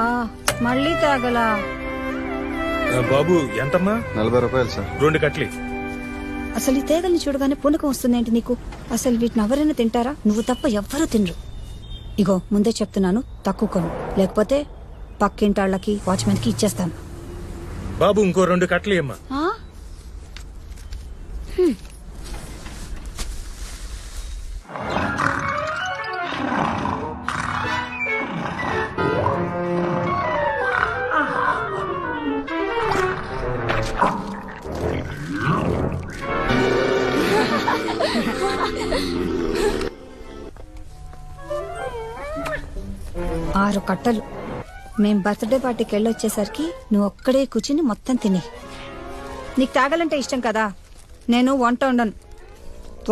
మళ్ళీ తాగలా? బాబు ఎంతమ్మా? 40 రూపాయలు సార్. 2 కట్లీ. అసలు ఈ తేగల్ని చూడగానే పూనకం వస్తుందేంటి నీకు? అసలు వీటిని ఎవరైనా తింటారా? నువ్వు తప్ప ఎవ్వరూ తినరు. ఇగో ముందే చెప్తున్నాను, తక్కువ కొను, లేకపోతే పక్కింటాళ్ళకి వాచ్మెన్ కి ఇచ్చేస్తాను. బాబు ఇంకో 2 కట్లీ అమ్మా. ఆ? 6 కట్టలు. మేం బర్త్డే పార్టీకి వెళ్ళొచ్చేసరికి నువ్వు ఒక్కడే కూర్చుని మొత్తం తిని. నీకు తాగాలంటే ఇష్టం కదా, నేను వంట ఉండను,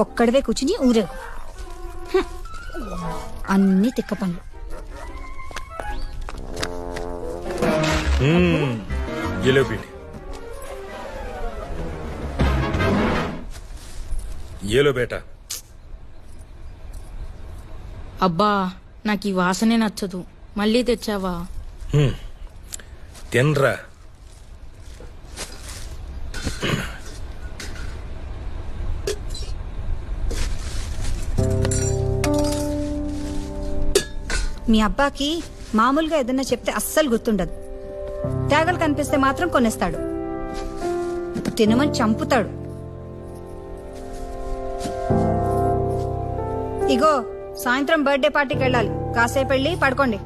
ఒక్కడవే కూర్చుని ఊరేగు. అన్ని తిక్క పనులు. ఏలో బేటా. అబ్బా నాకు ఈ వాసనే నచ్చదు, మళ్ళీ తెచ్చావా? తినరా. మీ అబ్బాకి మామూలుగా ఏదన్నా చెప్తే అస్సలు గుర్తుండదు. తేగలు కనిపిస్తే మాత్రం కొనేస్తాడు, తినమని చంపుతాడు. ఇగో సాయంత్రం బర్త్డే పార్టీకి వెళ్ళాలి, కాసేపు వెళ్ళి పడుకోండి.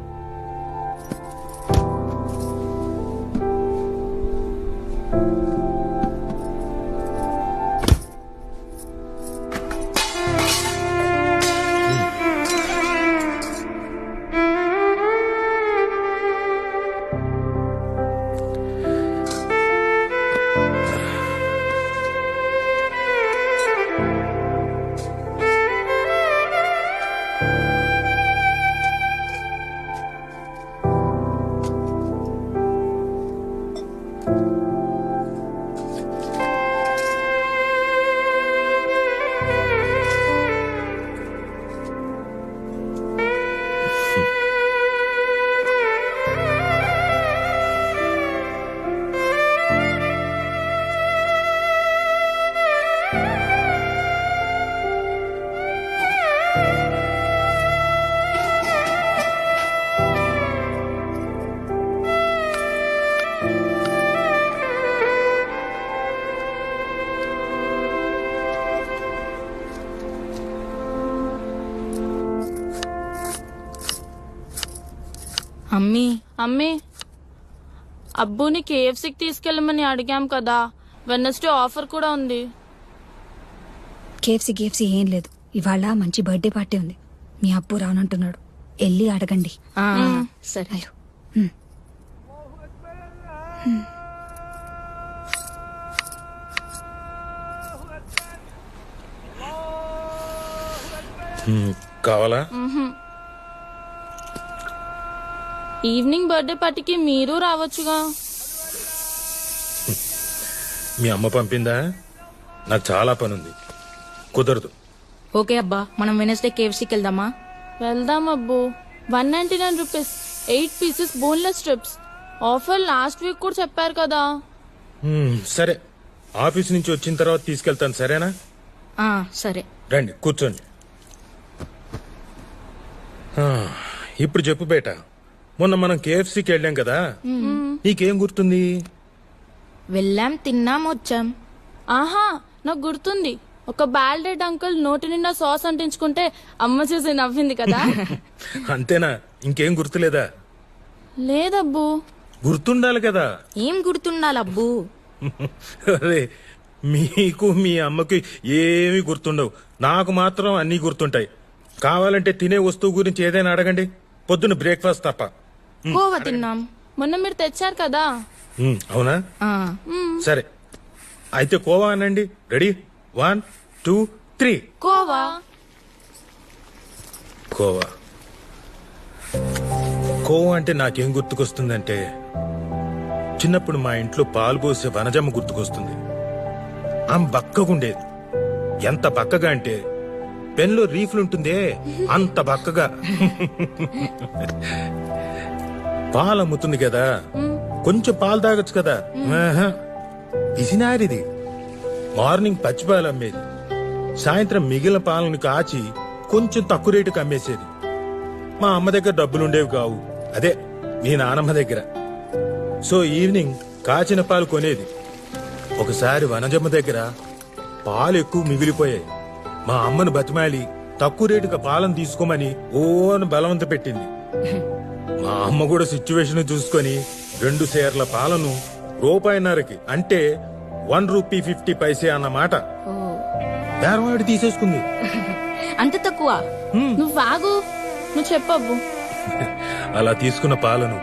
అమ్మీ అమ్మీ, అబ్బుని కేఎఫ్సీకి తీసుకెళ్ళమని అడిగాం కదా, వెన్నస్డే ఆఫర్ కూడా ఉంది. కేఎఫ్సీ ఏం లేదు, ఇవాళ మంచి బర్త్డే పార్టీ ఉంది. మీ అబ్బు రానంటున్నాడు, వెళ్ళి అడగండి. సరే. కావాలా? ఈవినింగ్ బర్త్డే పార్టీకి మీరు రావచ్చుగా. మీ అమ్మ పంపిందా? నాకు చాలా పని ఉంది, కుదరదు. ఓకే అబ్బా, మనం వెనస్డే కేఎఫ్సీకి వెళ్దామా? వెళ్దాం అబ్బు. 199 rupees 8 pieces boneless strips. Offer last week కూడా చెప్పారు కదా. సరే, ఆఫీస్ నుంచి వచ్చిన తర్వాత తీసుకెళ్తాను, సరేనా? సరే రండి కూర్చోండి. ఇప్పుడు చెప్పు బేట, మొన్న మనం కేఎఫ్సీకి వెళ్ళాం కదా, నీకేం గుర్తుంది? వెళ్ళాం, తిన్నాం, వచ్చాం. ఆహా, నాకు గుర్తుంది. ఒక బాల్డెడ్ అంకుల్ నోటి నిండా సాస్ అంటించుకుంటే అమ్మ చూసి నవ్వింది కదా. అంతేనా? ఇంకేం గుర్తులేదా? లేదబ్బు. గుర్తుండాలి కదా. ఏం గుర్తుండాలబ్బు? అరే, మీకు మీ అమ్మకి ఏమీ గుర్తుండవు, నాకు మాత్రం అన్నీ గుర్తుంటాయి. కావాలంటే తినే వస్తువు గురించి ఏదైనా అడగండి, పొద్దున్న బ్రేక్ఫాస్ట్ తప్ప. కోవా తిన్నాం. మొన్న మీరు తెచ్చారు కదా. అవునా? సరే, అయితే కోవా అనండి. రెడీ? 1 2 3. కోవా. కోవా. కోవా అంటే నాకేం గుర్తుకొస్తుందంటే, చిన్నప్పుడు మా ఇంట్లో పాలు పోసే వనజమ్మ గుర్తుకొస్తుంది. ఆమె బక్కగుండేది. ఎంత బక్కగా అంటే పెన్లో రీఫ్లుంటుందే అంత బక్కగా. పాలు అమ్ముతుంది కదా, కొంచెం పాలు తాగొచ్చు కదా. పిసినారిది. మార్నింగ్ పచ్చి పాలు అమ్మేది, సాయంత్రం మిగిలిన పాలను కాచి కొంచెం తక్కువ రేటుకి అమ్మేసేది. మా అమ్మ దగ్గర డబ్బులుండేవి కావు, అదే మీ నానమ్మ దగ్గర. సో ఈవినింగ్ కాచిన పాలు కొనేది. ఒకసారి వనజమ్మ దగ్గర పాలు ఎక్కువ మిగిలిపోయాయి. మా అమ్మను బతిమాలి తక్కువ రేటుగా పాలను తీసుకోమని ఓను బలవంత పెట్టింది. మా అమ్మ కూడా సిచ్యువేషన్ చూసుకొని 2 సేర్ల పాలను ₹1.5కి, అంటే 1 రూపీ 50 పైసే అన్నమాట, బేరవాడి తీసేసుకుంది. అంత తక్కువ? నువ్వు ఆగు, నువ్వు చెప్పబ్బు. అలా తీసుకున్న పాలను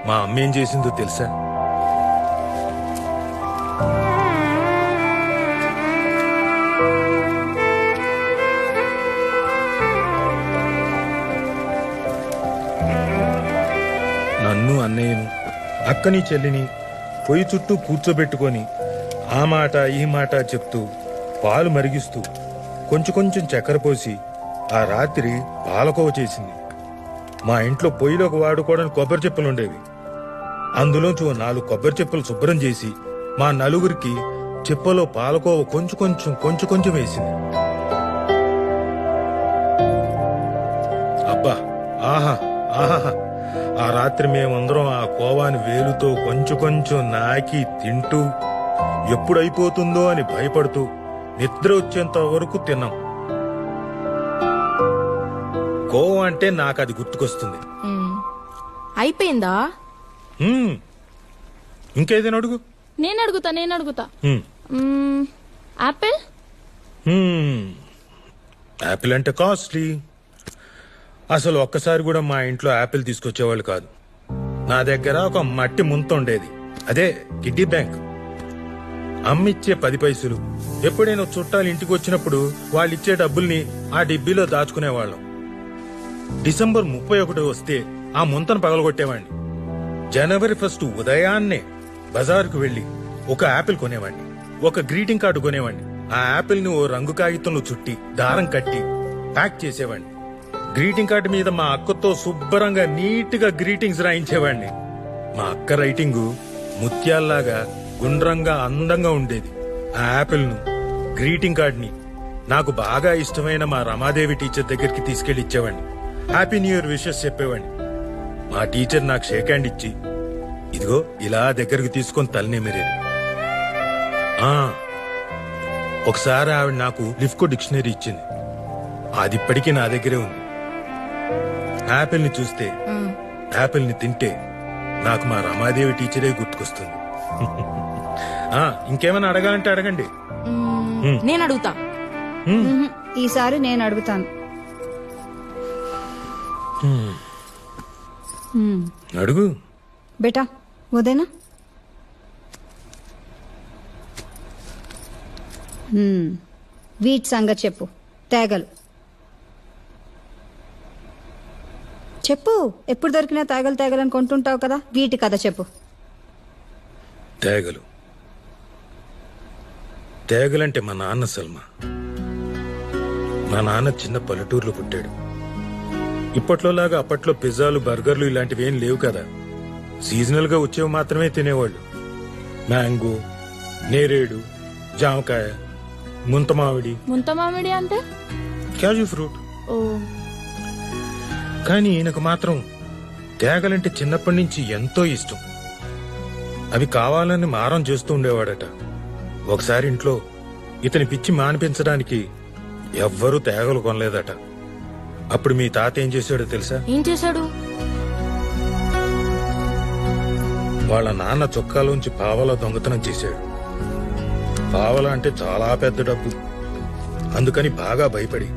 మా అమ్మ ఏం చేసిందో తెలుసా? నన్ను, అన్నయ్యను, అక్కని, చెల్లిని పొయ్యి చుట్టూ కూర్చోబెట్టుకొని ఆ మాట ఈ మాట చెప్తూ పాలు మరిగిస్తూ కొంచెం కొంచెం చక్కెర పోసి ఆ రాత్రి పాలకోవ చేసింది. మా ఇంట్లో పొయ్యిలోకి వాడుకోవడానికి కొబ్బరి చెప్పులుండేవి. అందులోంచి 4 కొబ్బరి చెప్పులు శుభ్రం చేసి మా నలుగురికి చెప్పలో పాలకోవ కొంచెం కొంచెం వేసింది. అబ్బా, ఆహా ఆహా! ఆ రాత్రి మేమందరం ఆ కోవాని వేలుతో కొంచెం నాకి తింటూ ఎప్పుడైపోతుందో అని భయపడుతూ నిద్ర వచ్చేంత వరకు తిన్నాం. కోవా అంటే నాకు అది గుర్తుకొస్తుంది. అయిపోయిందా? ఇంకేదైనా అడుగు. నేను అడుగుతా. యాపిల్. యాపిల్ అంటే కాస్ట్లీ. అసలు ఒక్కసారి కూడా మా ఇంట్లో యాపిల్ తీసుకొచ్చేవాళ్ళు కాదు. నా దగ్గర ఒక మట్టి ముంత ఉండేది, అదే కిడ్డీ బ్యాంక్. అమ్మిచ్చే 10 పైసలు. ఎప్పుడైనా చుట్టాలు ఇంటికి వచ్చినప్పుడు వాళ్ళిచ్చే డబ్బుల్ని ఆ డిబ్బీలో దాచుకునేవాళ్ళం. డిసెంబర్ 31 వస్తే ఆ ముంతను పగలగొట్టేవాడిని. జనవరి 1 ఉదయాన్నే బజారుకు వెళ్లి ఒక యాపిల్ కొనేవాడిని, ఒక గ్రీటింగ్ కార్డు కొనేవాడిని. ఆ యాపిల్ ని ఓ రంగు కాగితంలో చుట్టి దారం కట్టి ప్యాక్ చేసేవాడిని. గ్రీటింగ్ కార్డు మీద మా అక్కతో శుభ్రంగా నీట్ గా గ్రీటింగ్స్ రాయించేవాడిని. మా అక్క రైటింగు ముత్యాల్లాగా గుండ్రంగా అందంగా ఉండేది. ఆ యాపిల్ ను, గ్రీటింగ్ కార్డ్ ని నాకు బాగా ఇష్టమైన మా రమాదేవి టీచర్ దగ్గరికి తీసుకెళ్లి ఇచ్చేవాడిని. హ్యాపీ న్యూ ఇయర్ విషెస్ చెప్పేవాడిని. మా టీచర్ నాకు షేక్ హ్యాండ్ ఇచ్చి, ఇదిగో ఇలా దగ్గరకు తీసుకొని తలనేమిరేది. ఒకసారి ఆవిడ నాకు లిఫ్కో డిక్షనరీ ఇచ్చింది, అది ఇప్పటికీ నా దగ్గరే ఉంది. యాపిల్ ని చూస్తే, యాపిల్ ని తింటే నాకు మా రమాదేవి టీచరే గుర్తుకొస్తుంది. ఇంకేమైనా అడగాలంటే అడగండి. నేను అడుగుతా. ఈసారి నేను అడుగుతాను. అడుగు బేటా, ఉదయనా? వీటి సంగతి చెప్పు. తేగలు చెప్పు. ఎప్పుడు దొరికినా తాగలని కొంటుంటావు కదా, వీటి కథ చెప్పు. తేగలంటే మా నాన్న సల్మా. మా నాన్న చిన్న పల్లెటూరులో పుట్టాడు. ఇప్పట్లోలాగా అప్పట్లో పిజ్జాలు బర్గర్లు ఇలాంటివి ఏం లేవు కదా. సీజనల్ గా వచ్చేవి మాత్రమే తినేవాళ్ళు. మ్యాంగో, నేరేడు, జామకాయ, ముంతమామిడి. ముంతమామిడి అంటే క్యాజు ఫ్రూట్. ఓ. కానీ ఈయనకు మాత్రం తేగలంటే చిన్నప్పటి నుంచి ఎంతో ఇష్టం. అవి కావాలని మారం చేస్తూ ఉండేవాడట. ఒకసారి ఇంట్లో ఇతని పిచ్చి మానిపించడానికి ఎవ్వరూ తేగలు కొనలేదట. అప్పుడు మీ తాత ఏం చేశాడో తెలుసా? ఏం చేశాడు? వాళ్ళ నాన్న చొక్కాలోంచి పావలా దొంగతనం చేశాడు. పావలా అంటే చాలా పెద్ద డబ్బు. అందుకని బాగా భయపడి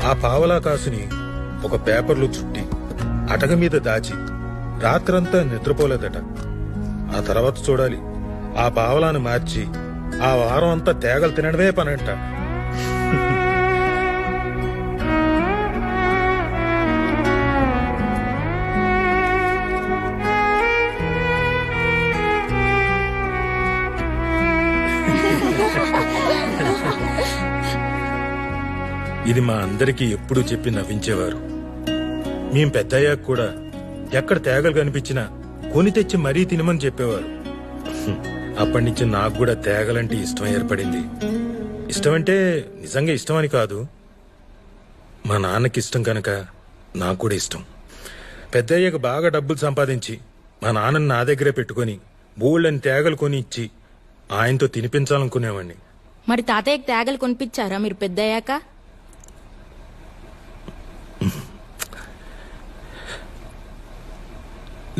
ఆ పావలా కాసుని ఒక పేపర్లో చుట్టి అటక మీద దాచి రాత్రంతా నిద్రపోలేదట. ఆ తర్వాత చూడాలి, ఆ పావలాను మార్చి ఆ వారం అంతా తేగలు తినడమే పనంట. ఇది మా అందరికీ ఎప్పుడూ చెప్పి నవ్వించేవారు. మేం పెద్దయ్యాక కూడా ఎక్కడ తేగలు కనిపించినా కొని తెచ్చి మరీ తినమని చెప్పేవారు. అప్పటి నుంచి నాకు కూడా తేగలంటే ఇష్టం ఏర్పడింది. ఇష్టమంటే నిజంగా ఇష్టమని కాదు, మా నాన్నకి ఇష్టం కనుక నాకు కూడా ఇష్టం. పెద్దయ్యాక బాగా డబ్బులు సంపాదించి మా నాన్నని నా దగ్గరే పెట్టుకుని బోళ్ళని తేగలు కొని ఇచ్చి ఆయనతో తినిపించాలనుకునేవాడిని. మరి తాతయ్యకి తేగలు కొనిపించారా మీరు పెద్దయ్యాక?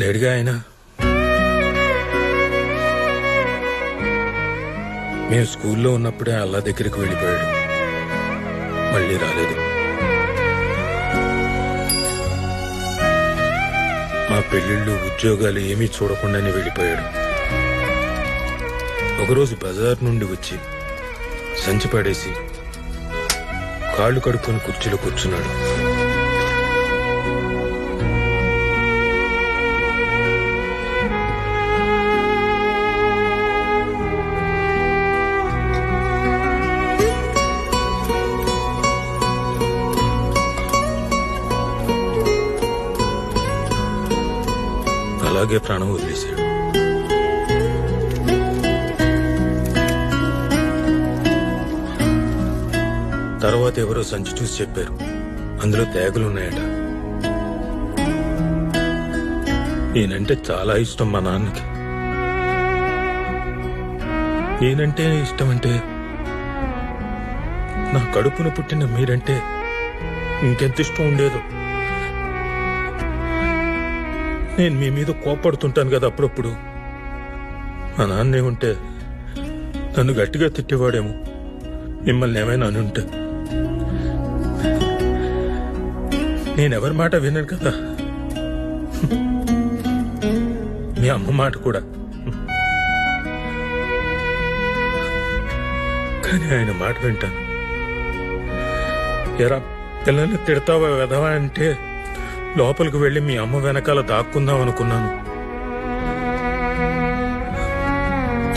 లేడుగా ఆయన. మేము స్కూల్లో ఉన్నప్పుడే అల్లా దగ్గరికి వెళ్ళిపోయాడు. మళ్ళీ రాలేదు. మా పెళ్లిళ్ళు, ఉద్యోగాలు ఏమీ చూడకుండానే వెళ్ళిపోయాడు. ఒకరోజు బజార్ నుండి వచ్చి సంచి పడేసి కాళ్ళు కడుక్కొని కుర్చీలో కూర్చున్నాడు. అలాగే ప్రాణం వదిలేశాడు. తర్వాత ఎవరో సంచి చూసి చెప్పారు, అందులో తేగలున్నాయట. నేనంటే చాలా ఇష్టం మా నాన్నకి. నేనంటే ఇష్టం అంటే నా కడుపున పుట్టిన మీరంటే ఇంకెంత ఇష్టం ఉండేదో. నేను మీ మీద కోపడుతుంటాను కదా అప్పుడప్పుడు. మా నాన్నే ఉంటే నన్ను గట్టిగా తిట్టేవాడేమో, మిమ్మల్ని ఏమైనా అని ఉంటే. నేనెవరి మాట విన్నాను కదా, మీ అమ్మ మాట కూడా. కానీ ఆయన మాట వింటాను. ఎరా పిల్లల్ని తిడతావా వెధవా అంటే లోపలికి వెళ్లి మీ అమ్మ వెనకాల దాక్కుందాం అనుకున్నాను.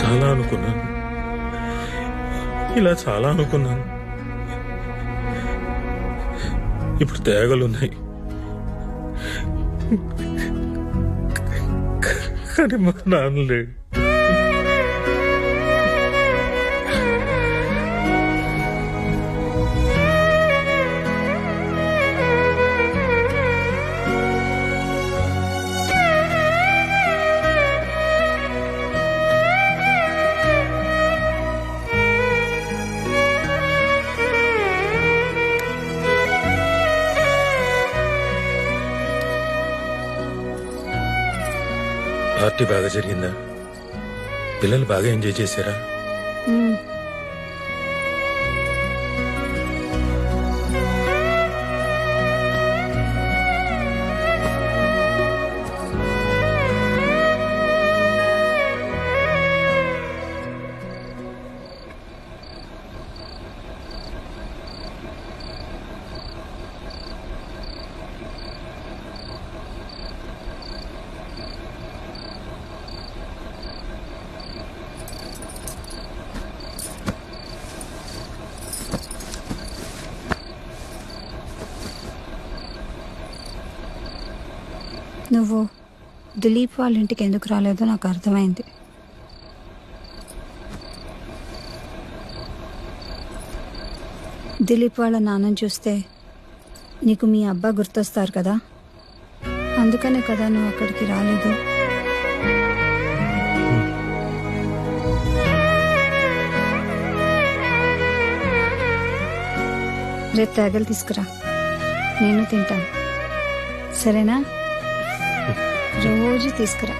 చాలా అనుకున్నాను, ఇలా చాలా అనుకున్నాను. ఇప్పుడు తేగలున్నాయి, కానీ మా నాన్న లేడు. పార్టీ బాగా జరిగిందా? పిల్లలు బాగా ఎంజాయ్ చేశారా? నువ్వు దిలీప్ వాళ్ళ ఇంటికి ఎందుకు రాలేదో నాకు అర్థమైంది. దిలీప్ వాళ్ళ నాన్నని చూస్తే నీకు మీ అబ్బా గుర్తొస్తారు కదా, అందుకనే కదా నువ్వు అక్కడికి రాలేదు. రేపు తేగలు తీసుకురా, నేను తింటాను, సరేనా? రోజు తీసుకురా.